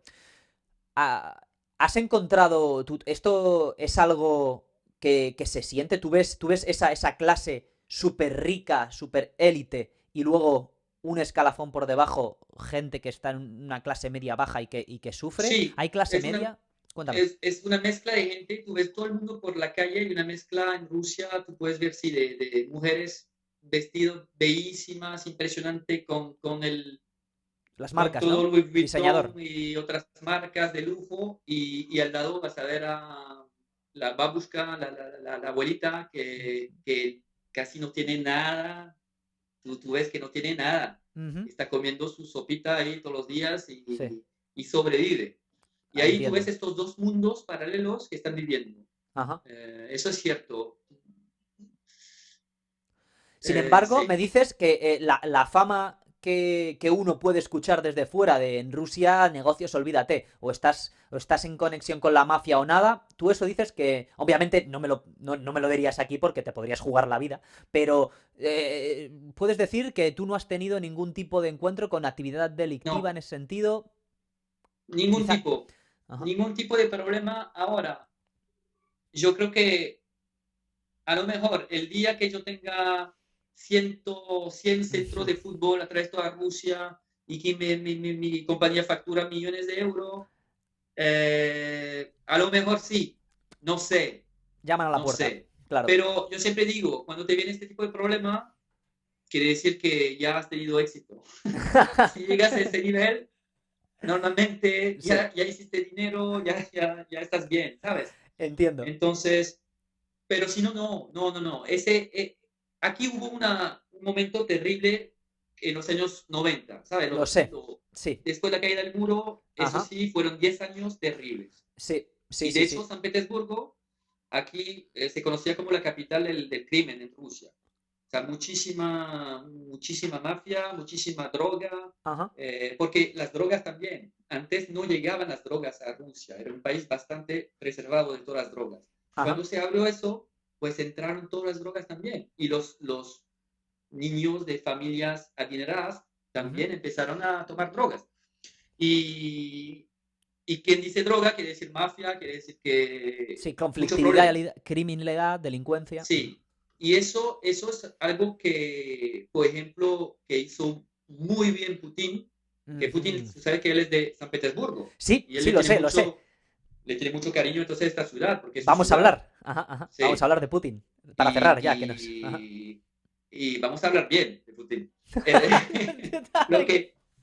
¿has encontrado, esto es algo que se siente? ¿Tú ves esa clase súper rica, súper élite y luego un escalafón por debajo, gente que está en una clase media baja y que sufre? Sí, ¿Hay clase media? Cuéntame. es una mezcla de gente, tú ves todo el mundo por la calle y una mezcla en Rusia, tú puedes ver, sí, de mujeres vestidas bellísimas, impresionante, Las con marcas, todo ¿no? Louis Vuitton Diseñador. y otras marcas de lujo, y al lado vas a ver a la babushka, la abuelita, que casi no tiene nada, tú ves que no tiene nada, Ujú. está comiendo su sopita ahí todos los días Sí, y sobrevive. Y ahí tú ves entiendo. estos dos mundos paralelos que están viviendo. Ajá. Eso es cierto. Sin embargo, me Sí, dices que la fama que uno puede escuchar desde fuera de en Rusia, negocios, olvídate. O estás en conexión con la mafia o nada. Tú eso dices que, obviamente, no me lo dirías aquí porque te podrías jugar la vida. Pero puedes decir que tú no has tenido ningún tipo de encuentro con actividad delictiva no, en ese sentido. ningún Quizá. Ajá. ningún tipo de problema. Ahora, yo creo que a lo mejor el día que yo tenga 100 centros de fútbol a través de toda Rusia y que mi compañía factura millones de euros, a lo mejor sí, no sé, Llaman a la no puerta. sé. Claro. Pero yo siempre digo, cuando te viene este tipo de problema, quiere decir que ya has tenido éxito. Si llegas a ese nivel, normalmente Sí, ya hiciste dinero, ya estás bien, ¿sabes? entiendo. Entonces, pero si no, no. Aquí hubo un momento terrible en los años 90, ¿sabes? Lo sé. Sí. Después de la caída del muro, eso Ajá. sí, fueron 10 años terribles. Sí, sí, Y de sí, hecho, sí. San Petersburgo, aquí se conocía como la capital del crimen en Rusia. O sea, muchísima mafia, muchísima droga, Ajá. porque las drogas también. Antes no llegaban las drogas a Rusia, era un país bastante preservado de todas las drogas. Ajá. Cuando se abrió eso, pues entraron todas las drogas también. Y los niños de familias adineradas Ujú. también empezaron a tomar drogas. Y, y quien dice droga quiere decir mafia, quiere decir que Sí, mucho conflictividad, problema. criminalidad, delincuencia. Ujú. Sí, y eso es algo que, por ejemplo, que hizo muy bien Putin, que Putin, Ujú. sabe que él es de San Petersburgo, Sí, y él sí, lo sé, lo sé. le tiene mucho cariño entonces a esta ciudad, porque es su Vamos a ciudad, hablar. Ajá, ajá. Vamos a sí, hablar de Putin. Para cerrar ya, que nos. Ajá. y, y vamos a hablar bien de Putin.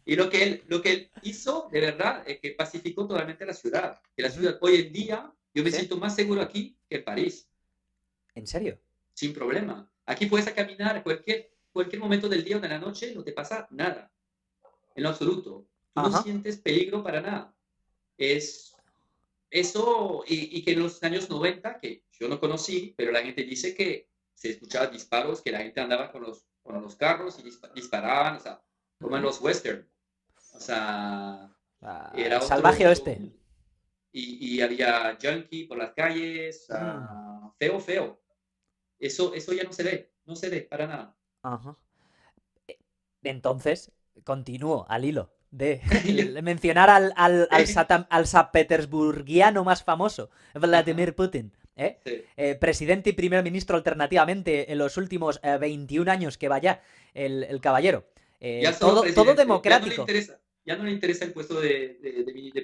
Lo que, lo que él hizo, de verdad, es que pacificó totalmente la ciudad. Que la Ujú. ciudad, hoy en día, yo me ¿Sí? siento más seguro aquí que en París. ¿En serio? Sin problema. Aquí puedes a caminar cualquier momento del día o de la noche, no te pasa nada, en lo absoluto. Tú no Ajá. sientes peligro para nada. Es eso, y que en los años 90, que yo no conocí, pero la gente dice que se escuchaba disparos, que la gente andaba con los carros y disparaban, o sea, como en Ujú. los western. O sea, El era salvaje otro oeste. mundo. Y había junkie por las calles, Mm. feo, feo. Eso ya no se ve, no se ve para nada. Ajá. Entonces, continúo al hilo de mencionar al San Petersburgiano más famoso, Ajá, Vladimir Putin. ¿Eh? sí. Presidente y primer ministro alternativamente en los últimos 21 años que vaya el caballero. Ya solo Todo presidente, democrático. ya no le interesa el puesto de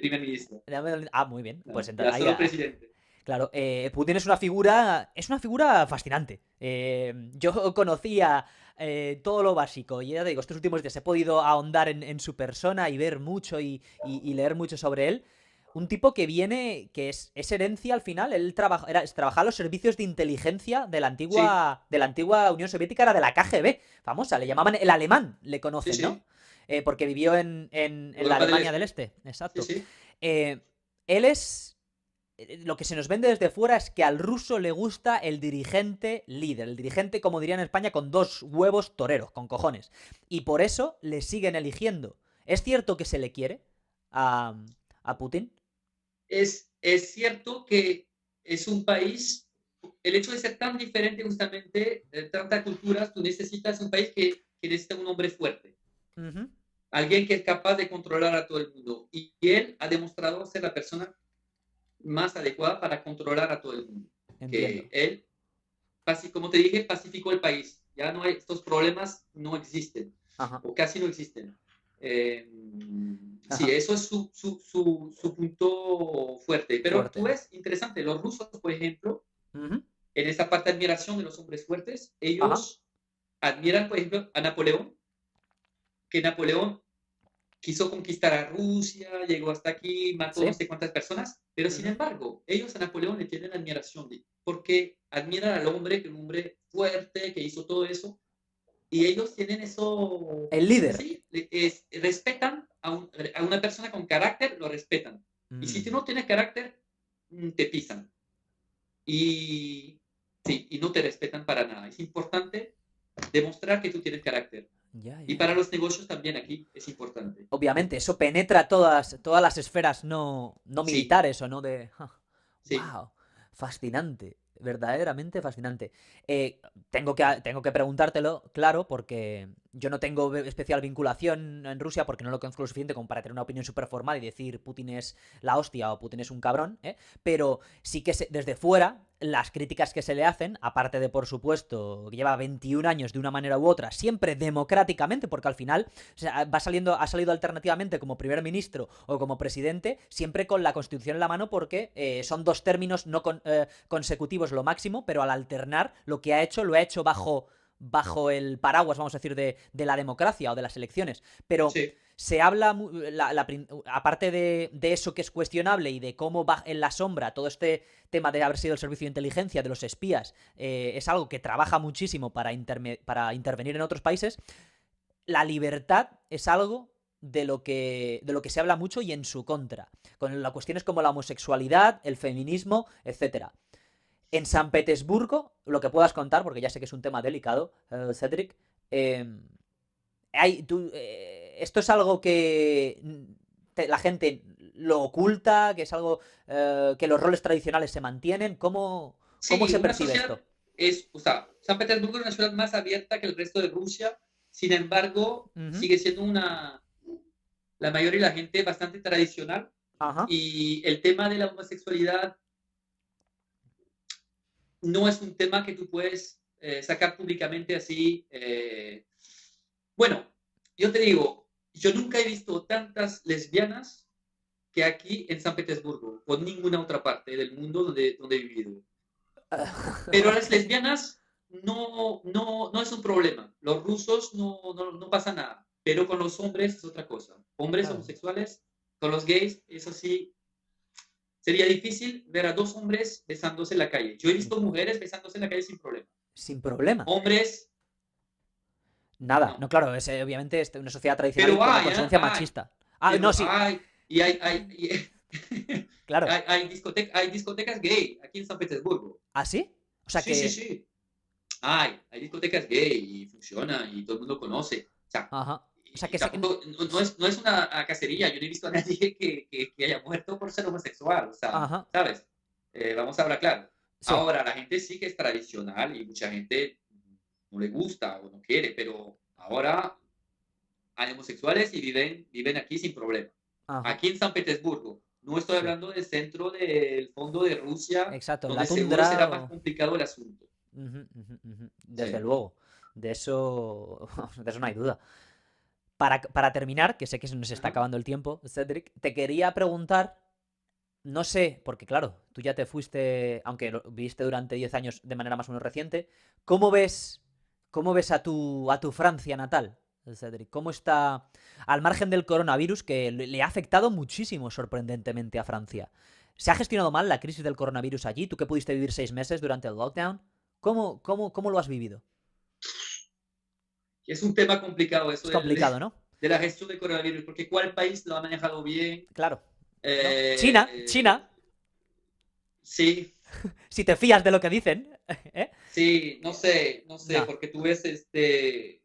primer ministro. Ah, muy bien. Pues No, entonces, ya solo presidente. claro, Putin es una figura fascinante. Yo conocía todo lo básico y ya te digo, estos últimos días he podido ahondar en su persona y ver mucho y leer mucho sobre él. Un tipo que viene, que es herencia al final, él trabajaba en los servicios de inteligencia Sí, de la antigua Unión Soviética, era de la KGB, famosa, le llamaban el alemán, le sí, conocen, ¿no? sí. Porque vivió en la Europa del Alemania del Este. Este, Sí, exacto. sí. Eh, él es lo que se nos vende desde fuera es que al ruso le gusta el dirigente líder, el dirigente, como dirían en España, con dos huevos toreros, con cojones. Y por eso le siguen eligiendo. ¿Es cierto que se le quiere a, a Putin? Es cierto que es un país, el hecho de ser tan diferente justamente, de tantas culturas, tú necesitas un país que necesita un hombre fuerte. Ujú. Alguien que es capaz de controlar a todo el mundo. Y él ha demostrado ser la persona más adecuada para controlar a todo el mundo. Que Entiendo. él, como te dije, pacificó el país. Ya no hay, estos problemas no existen, Ajá. o casi no existen. Eh, sí, Ajá. eso es su punto fuerte. Pero tú Fuerte. ves, interesante, los rusos, por ejemplo, Ujú. en esa parte de admiración de los hombres fuertes, Ajá. ellos admiran, por ejemplo, a Napoleón, que Napoleón quiso conquistar a Rusia, llegó hasta aquí, mató no Sí. sé cuántas personas, pero sin Ujú. embargo, ellos a Napoleón le tienen admiración, porque admiran al hombre, que un hombre fuerte, que hizo todo eso, y ellos tienen eso, El líder. sí, respetan a una persona con carácter, lo respetan. Y si tú Mm. no tienes carácter, te pisan. Y sí, y no te respetan para nada. Es importante demostrar que tú tienes carácter. Ya, Y ya, para ya. los negocios también aquí es importante. Obviamente, eso penetra todas las esferas no Sí, militares o no de. sí. ¡Wow! Fascinante. Verdaderamente fascinante. Tengo que preguntártelo, claro, porque yo no tengo especial vinculación en Rusia porque no lo conozco lo suficiente como para tener una opinión súper formal y decir Putin es la hostia o Putin es un cabrón, ¿eh? Pero sí que desde fuera las críticas que se le hacen, aparte de, por supuesto, que lleva 21 años de una manera u otra, siempre democráticamente, porque al final o sea, ha salido alternativamente como primer ministro o como presidente, siempre con la Constitución en la mano, porque son dos términos no consecutivos lo máximo, pero al alternar lo que ha hecho, lo ha hecho bajo el paraguas, vamos a decir, de la democracia o de las elecciones. Pero Sí, se habla, aparte de eso que es cuestionable y de cómo va en la sombra todo este tema de haber sido el servicio de inteligencia, de los espías, es algo que trabaja muchísimo para intervenir en otros países. La libertad es algo de lo que se habla mucho y en su contra, con las cuestiones como la homosexualidad, el feminismo, etcétera. En San Petersburgo, lo que puedas contar, porque ya sé que es un tema delicado, Cedric, eh, esto es algo que la gente lo oculta, que es algo que los roles tradicionales se mantienen. ¿Cómo sí, se una percibe sociedad esto? o sea, San Petersburgo es una ciudad más abierta que el resto de Rusia, sin embargo, Ujú. sigue siendo la mayoría de la gente bastante tradicional Ajá. y el tema de la homosexualidad no es un tema que tú puedes sacar públicamente así. Bueno, yo te digo, yo nunca he visto tantas lesbianas que aquí en San Petersburgo, o en ninguna otra parte del mundo donde he vivido. Pero las Ok. lesbianas no es un problema. Los rusos no pasa nada. Pero con los hombres es otra cosa. Hombres Claro. homosexuales, con los gays, eso sí, sería difícil ver a dos hombres besándose en la calle. Yo he Sin, visto mujeres besándose en la calle sin problema. sin problema. Hombres, Nada. no. No, claro, es obviamente una sociedad tradicional y Pero como hay, ¿eh? consecuencia Hay. machista. Ah, no, Pero sí. hay. Y Claro. hay discotecas gay aquí en San Petersburgo. ¿Ah, sí? O sea Sí, sí, que. sí. Hay discotecas gay y funciona y todo el mundo conoce. O sea, Ajá. O sea y que. tampoco, no es una cacería. Yo no he visto a nadie que haya muerto por ser homosexual. O sea, Ajá. ¿sabes? Vamos a hablar claro. Sí. Ahora, la gente sí que es tradicional y mucha gente no le gusta o no quiere, pero ahora hay homosexuales y viven aquí sin problema. Ajá. Aquí en San Petersburgo, no estoy Sí. hablando del centro del fondo de Rusia, Exacto. En la donde seguro tundra será más o. complicado el asunto. Ujú, ujú, ujú. Desde Sí. luego. De eso. De eso no hay duda. Para terminar, que sé que se nos está Ajá. acabando el tiempo, Cedric, te quería preguntar. No sé, porque claro, tú ya te fuiste, aunque lo viviste durante 10 años de manera más o menos reciente. ¿Cómo ves, cómo ves a tu Francia natal, Cedric? ¿Cómo está, al margen del coronavirus, que le ha afectado muchísimo, sorprendentemente, a Francia? ¿Se ha gestionado mal la crisis del coronavirus allí? ¿Tú que pudiste vivir 6 meses durante el lockdown? ¿Cómo lo has vivido? Es un tema complicado eso Es complicado, ¿no? de la gestión del coronavirus, porque ¿cuál país lo ha manejado bien? Claro, ¿no? China, Eh, sí, si te fías de lo que dicen, ¿eh? sí, no sé, No. porque tú ves este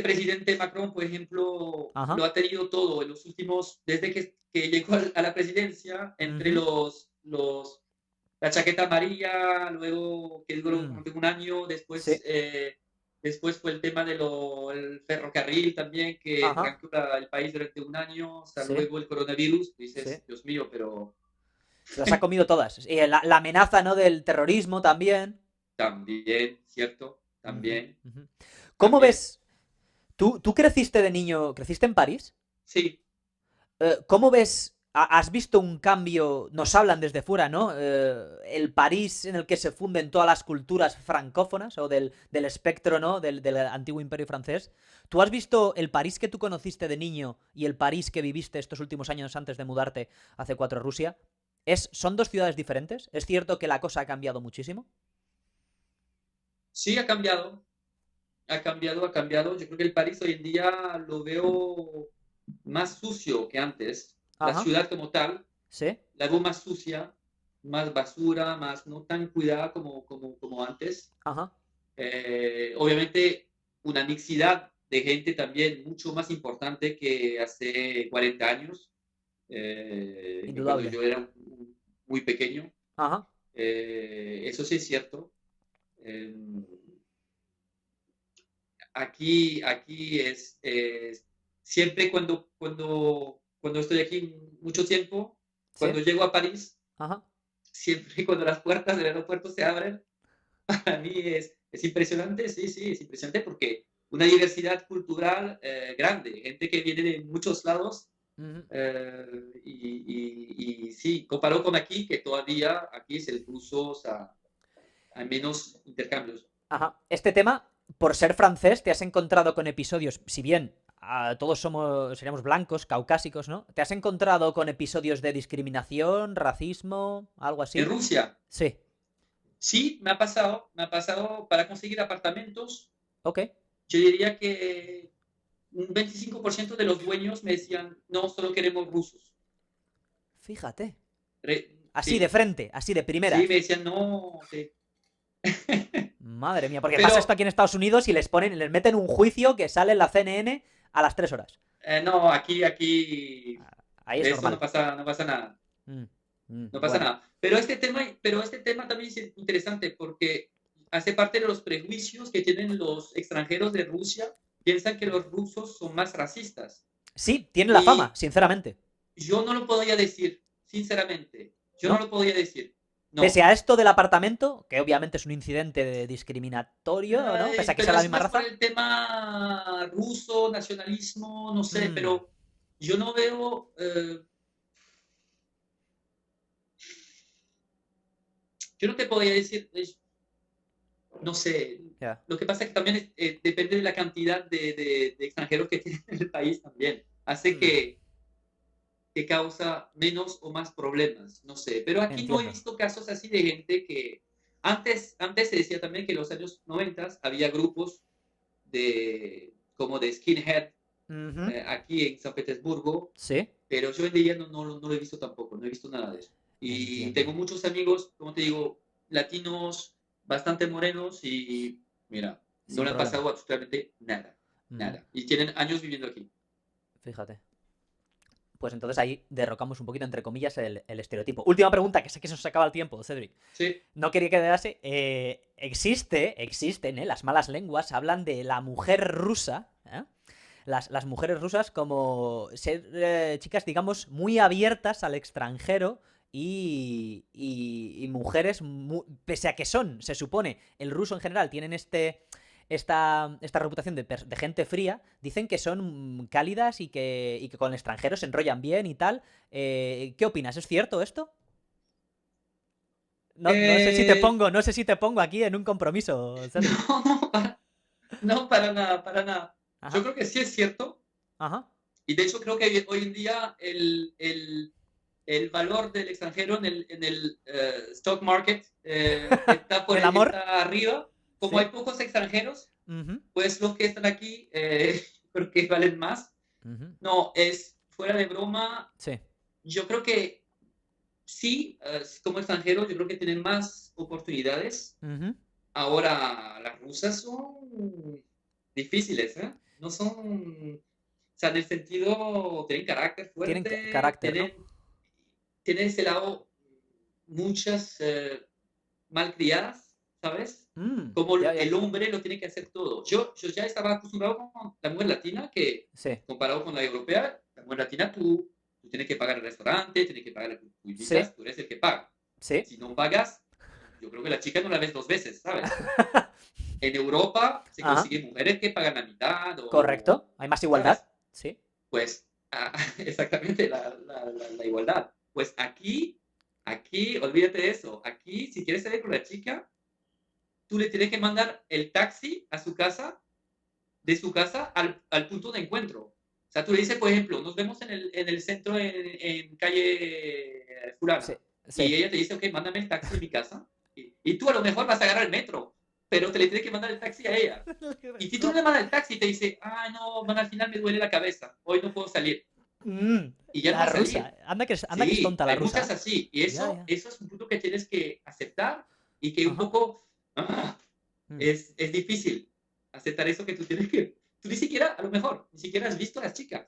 presidente Macron, por ejemplo, lo Ajá. ha tenido todo en los últimos, desde que llegó a la presidencia, entre Ujú. la chaqueta amarilla, luego que duró Mm. como que un año, Sí. después fue el tema del ferrocarril también, que Ajá. tranqueó el país durante un año, hasta Sí. luego el coronavirus, Sí. dices, Dios mío, pero Se las ha comido todas. Y la amenaza, ¿no? Del terrorismo también. también, ¿cierto? Ujú, También, ujú. ¿Cómo también, ves? ¿Tú creciste de niño? ¿Creciste en París? sí, ¿Cómo ves? ¿Has visto un cambio? Nos hablan desde fuera, ¿no? El París en el que se funden todas las culturas francófonas o del espectro, ¿no? Del antiguo imperio francés. ¿Tú has visto el París que tú conociste de niño y el París que viviste estos últimos años antes de mudarte hace 4 a Rusia? ¿Son dos ciudades diferentes? ¿Es cierto que la cosa ha cambiado muchísimo? sí ha cambiado, ha cambiado, ha cambiado. Yo creo que el París hoy en día lo veo más sucio que antes. La Ajá. ciudad como tal, ¿Sí? la veo más sucia, más basura, más no tan cuidada como antes. Ajá. Obviamente, una mixidad de gente también mucho más importante que hace 40 años, que cuando Indudable. yo era muy pequeño. Ajá. Eso sí es cierto. Eh, aquí siempre cuando estoy aquí mucho tiempo, ¿Sí? cuando llego a París, Ajá. siempre cuando las puertas del aeropuerto se abren, para mí es impresionante, sí, sí, es impresionante porque una diversidad cultural grande, gente que viene de muchos lados. Ujú. Y sí, comparado con aquí, que todavía aquí es el ruso, o sea, hay menos intercambios. Ajá. Este tema, por ser francés, te has encontrado con episodios, si bien todos seríamos blancos, caucásicos, ¿no? ¿Te has encontrado con episodios de discriminación, racismo, algo En así? Rusia, Sí. sí, me ha pasado para conseguir apartamentos, Ok. yo diría que un 25% de los dueños me decían, no, solo queremos rusos. Fíjate. Así de Sí, frente, así de sí, me primeras. decían, no, sí. Madre mía, porque pasa esto Pero aquí en Estados Unidos y les meten un juicio que sale en la CNN a las 3 horas. no, aquí Ahí es de eso normal. no pasa nada. Mm, No pasa bueno. nada. Pero este tema también es interesante porque hace parte de los prejuicios que tienen los extranjeros de Rusia. Piensan que los rusos son más racistas. Sí, tiene la fama, Y sinceramente. yo no lo podría decir, sinceramente. Yo no ¿No? lo podría decir. Pese No. a esto del apartamento, que obviamente es un incidente discriminatorio, ¿no? Pese a que sea Pero la es misma más por raza. el tema ruso, nacionalismo, no sé, Mm, pero yo no veo, yo no te podría decir, no sé, ya. lo que pasa es que también depende de la cantidad de extranjeros que tiene el país también. Hace Mm, que causa menos o más problemas, no sé. Pero aquí no he entiendo. visto casos así de gente que... Antes se decía también que en los años 90 había grupos como de skinhead Ujú. aquí en San Petersburgo, Sí, pero yo en día no lo he visto tampoco, no he visto nada de eso. Y entiendo. tengo muchos amigos, como te digo, latinos, bastante morenos y mira, no Sin le ha problema. pasado absolutamente nada, Ujú. nada. Y tienen años viviendo aquí. Fíjate. Pues entonces ahí derrocamos un poquito, entre comillas, el estereotipo. Última pregunta, que sé que se nos acaba el tiempo, Cedric. Sí. No quería quedarse. Existen, las malas lenguas hablan de la mujer rusa, ¿eh? Las mujeres rusas como ser chicas, digamos, muy abiertas al extranjero y mujeres, pese a que se supone, el ruso en general tienen esta reputación de gente fría, dicen que son cálidas y que con el extranjero se enrollan bien y tal. ¿Qué opinas? ¿Es cierto esto? No, Eh, no sé si te pongo aquí en un compromiso, Cedric. no, no, para nada, para nada. Yo Ajá, creo que sí es cierto. ajá. Y de hecho creo que hoy en día el valor del extranjero en el stock market ¿El amor? está arriba. Como hay Sí. pocos extranjeros, Ujú, pues los que están aquí creo que valen más. ujú. No, es fuera de broma. Sí. Yo creo que sí, como extranjero, yo creo que tienen más oportunidades. Ujú. Ahora, las rusas son difíciles, ¿eh? No son, o sea, en el sentido, tienen carácter Tienen fuerte, carácter, ¿no? tienen ese lado muchas malcriadas, ¿sabes? Como Ya, ya. el hombre lo tiene que hacer todo. Yo ya estaba acostumbrado con la mujer latina, que Sí. comparado con la europea, la mujer latina tú tienes que pagar el restaurante, tienes que pagar, tú Sí. invitas, tú eres el que paga. Sí. Si no pagas, yo creo que la chica no la ves dos veces, ¿sabes? En Europa se Ajá. consiguen mujeres que pagan la mitad o Correcto. Hay más igualdad. ¿sabes? Sí. Pues exactamente la igualdad. Pues aquí, olvídate de eso. Aquí, si quieres salir con la chica, tú le tienes que mandar el taxi a su casa, de su casa al punto de encuentro. O sea, tú le dices, por ejemplo, nos vemos en el centro en calle Sí. fulana. Sí. Y ella te dice, ok, mándame el taxi de mi casa. Y tú a lo mejor vas a agarrar el metro, pero te le tienes que mandar el taxi a ella. Y si tú no le mandas el taxi, te dice, ah, no, bueno, al final me duele la cabeza, hoy no puedo salir. Y ya no La va a rusa. salir. Anda que es Sí, tonta la hay rusa, muchas ¿eh? así. Y Ya, ya. eso es un punto que tienes que aceptar y que un Ajá. poco ah, Mm. es difícil aceptar eso que tú tienes que... Tú ni siquiera, a lo mejor, ni siquiera has visto a las chicas.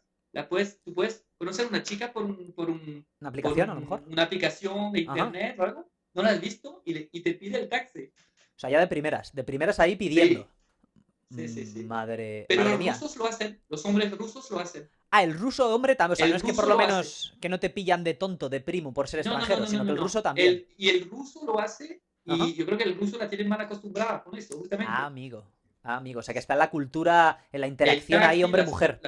Tú puedes conocer a una chica ¿Una aplicación, a lo mejor? una aplicación de Ajá. internet o algo, no la has visto y te pide el taxi. O sea, ya de primeras ahí pidiendo. Sí, sí, sí, sí. Madre, Pero madre los mía. rusos lo hacen, los hombres rusos lo hacen. Ah, el ruso, hombre, también. O sea, no El es que por ruso lo lo hace. menos que no te pillan de tonto, de primo por ser No, no, no, extranjero, no, no, sino que no, el no. ruso también. Y el ruso lo hace Ajá. y yo creo que el ruso la tiene mal acostumbrada con eso, Ah, justamente. amigo. Ah, amigo. O sea, que está en la cultura, en la El interacción ahí taxi, hombre-mujer.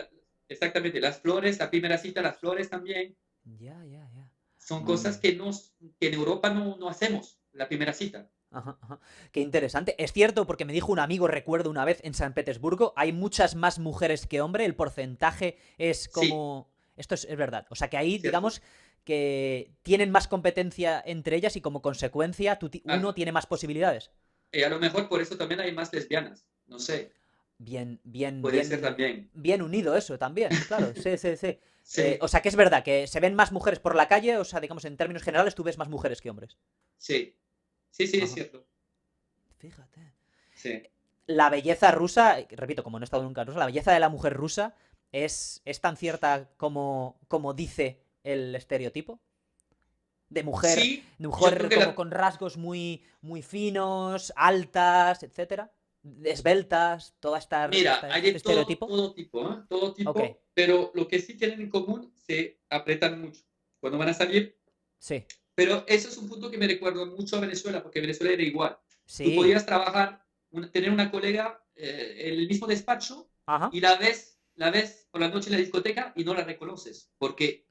exactamente, las flores, la primera cita, las flores también, Ya, ya, ya. son cosas Mm. que en Europa no hacemos, la primera cita. Ajá, ajá. Qué interesante. Es cierto, porque me dijo un amigo, recuerdo una vez en San Petersburgo, hay muchas más mujeres que hombres, el porcentaje es Sí, como... Esto es verdad. O sea que ahí, cierto. digamos, que tienen más competencia entre ellas y como consecuencia A, uno tiene más posibilidades. a lo mejor por eso también hay más lesbianas, no sé, Bien, bien, puede ser bien, también. bien unido eso también, claro, sí, sí, sí. O Sí, sea que es verdad que se ven más mujeres por la calle, o sea, digamos, en términos generales, tú ves más mujeres que hombres. sí, sí, sí, es Ajá. cierto. Fíjate. Sí. La belleza rusa, repito, como no he estado nunca en Rusia, la belleza de la mujer rusa es tan cierta como dice el estereotipo. Sí, De yo creo mujer que como la, con rasgos muy finos, altas, etcétera. Esbeltas, toda mira, hay de este estereotipo. todo tipo, ¿eh? Todo Ok, tipo, pero lo que sí tienen en común, se apretan mucho cuando van a salir. sí, Pero eso es un punto que me recuerda mucho a Venezuela, porque Venezuela era igual. Tú sí, podías trabajar, tener una colega en el mismo despacho ajá, y la ves por la noche en la discoteca y no la reconoces, porque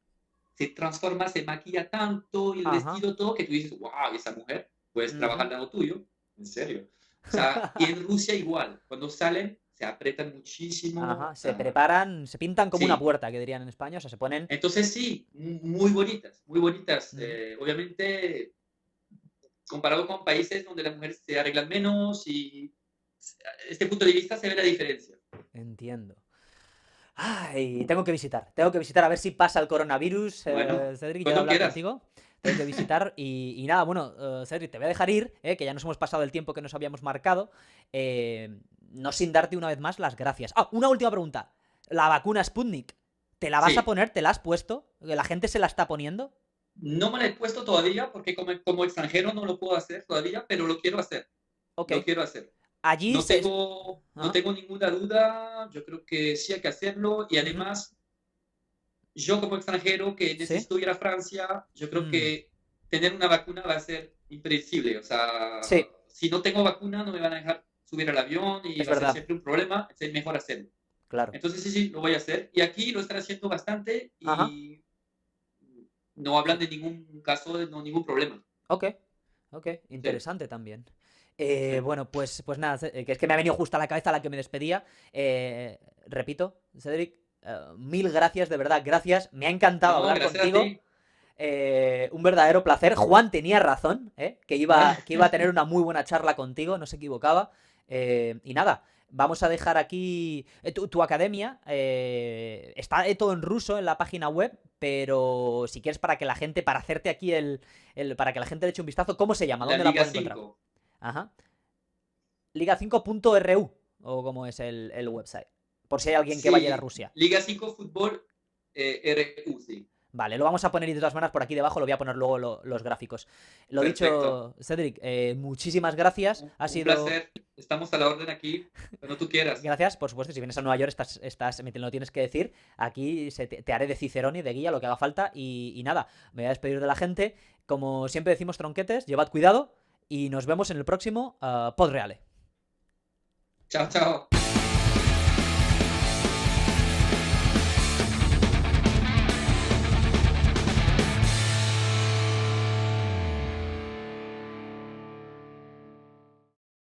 se transforma, se maquilla tanto y el ajá. vestido todo que tú dices, wow, esa mujer puedes trabajar Ujú. al lado tuyo, en serio. O sea, y en Rusia igual, cuando salen se apretan muchísimo, Ajá, o se sea, preparan, se pintan como una sí. puerta, que dirían en España, o sea, se ponen... Entonces sí, muy bonitas, muy bonitas. Ujú. Obviamente comparado con países donde las mujeres se arreglan menos y este punto de vista se ve la diferencia. Entiendo. Ay, tengo que visitar a ver si pasa el coronavirus, Bueno, Cedric, ya de cuando hablar quieras. contigo. Tengo que visitar y nada, bueno, Cedric, te voy a dejar ir, que ya nos hemos pasado el tiempo que nos habíamos marcado. No sin darte una vez más las gracias. Ah, una última pregunta. La vacuna Sputnik, ¿te la vas a Sí, poner? ¿Te la has puesto? ¿La gente se la está poniendo? no me la he puesto todavía porque como extranjero no lo puedo hacer todavía, pero lo quiero hacer. Ok. Lo quiero hacer. Allí se... No Ajá. tengo ninguna duda, yo creo que sí hay que hacerlo y Ujú. además yo como extranjero que Sí. necesito ir a Francia, yo creo Mm. que tener una vacuna va a ser impredecible. O sea, Sí, si no tengo vacuna no me van a dejar subir al avión y es va a ser verdad. siempre un problema, es mejor hacerlo. Claro. Entonces sí, sí, lo voy a hacer. Y aquí lo están haciendo bastante Ajá. y no hablan Sí. de ningún caso, de ningún problema. Ok, ok, Sí, interesante también. sí. Bueno, pues nada, que es que me ha venido justo a la cabeza la que me despedía. Repito, Cedric, mil gracias, de verdad, gracias. Me ha encantado No, hablar gracias a contigo. ti. Un verdadero placer. Juan tenía razón, que iba a tener una muy buena charla contigo, no se equivocaba. Y nada, vamos a dejar aquí tu academia. Está todo en ruso en la página web, pero si quieres para que la gente, para hacerte aquí para que la gente le eche un vistazo, ¿cómo se llama? La ¿Dónde la Liga pueden encontrar? 5. Ajá. Liga5.ru o cómo es el website. Por si hay alguien que vaya a Sí, Rusia. Liga 5 Fútbol RU, sí. Vale, lo vamos a poner y de todas maneras por aquí debajo lo voy a poner luego los gráficos. Lo Perfecto. dicho, Cedric, muchísimas gracias. Ha Un sido... placer. Estamos a la orden aquí, cuando tú quieras. Gracias, por supuesto, si vienes a Nueva York me lo tienes que decir. Aquí te haré de Cicerone, de guía, lo que haga falta. Y nada, me voy a despedir de la gente. Como siempre decimos, tronquetes, llevad cuidado y nos vemos en el próximo Podreale. Chao, chao.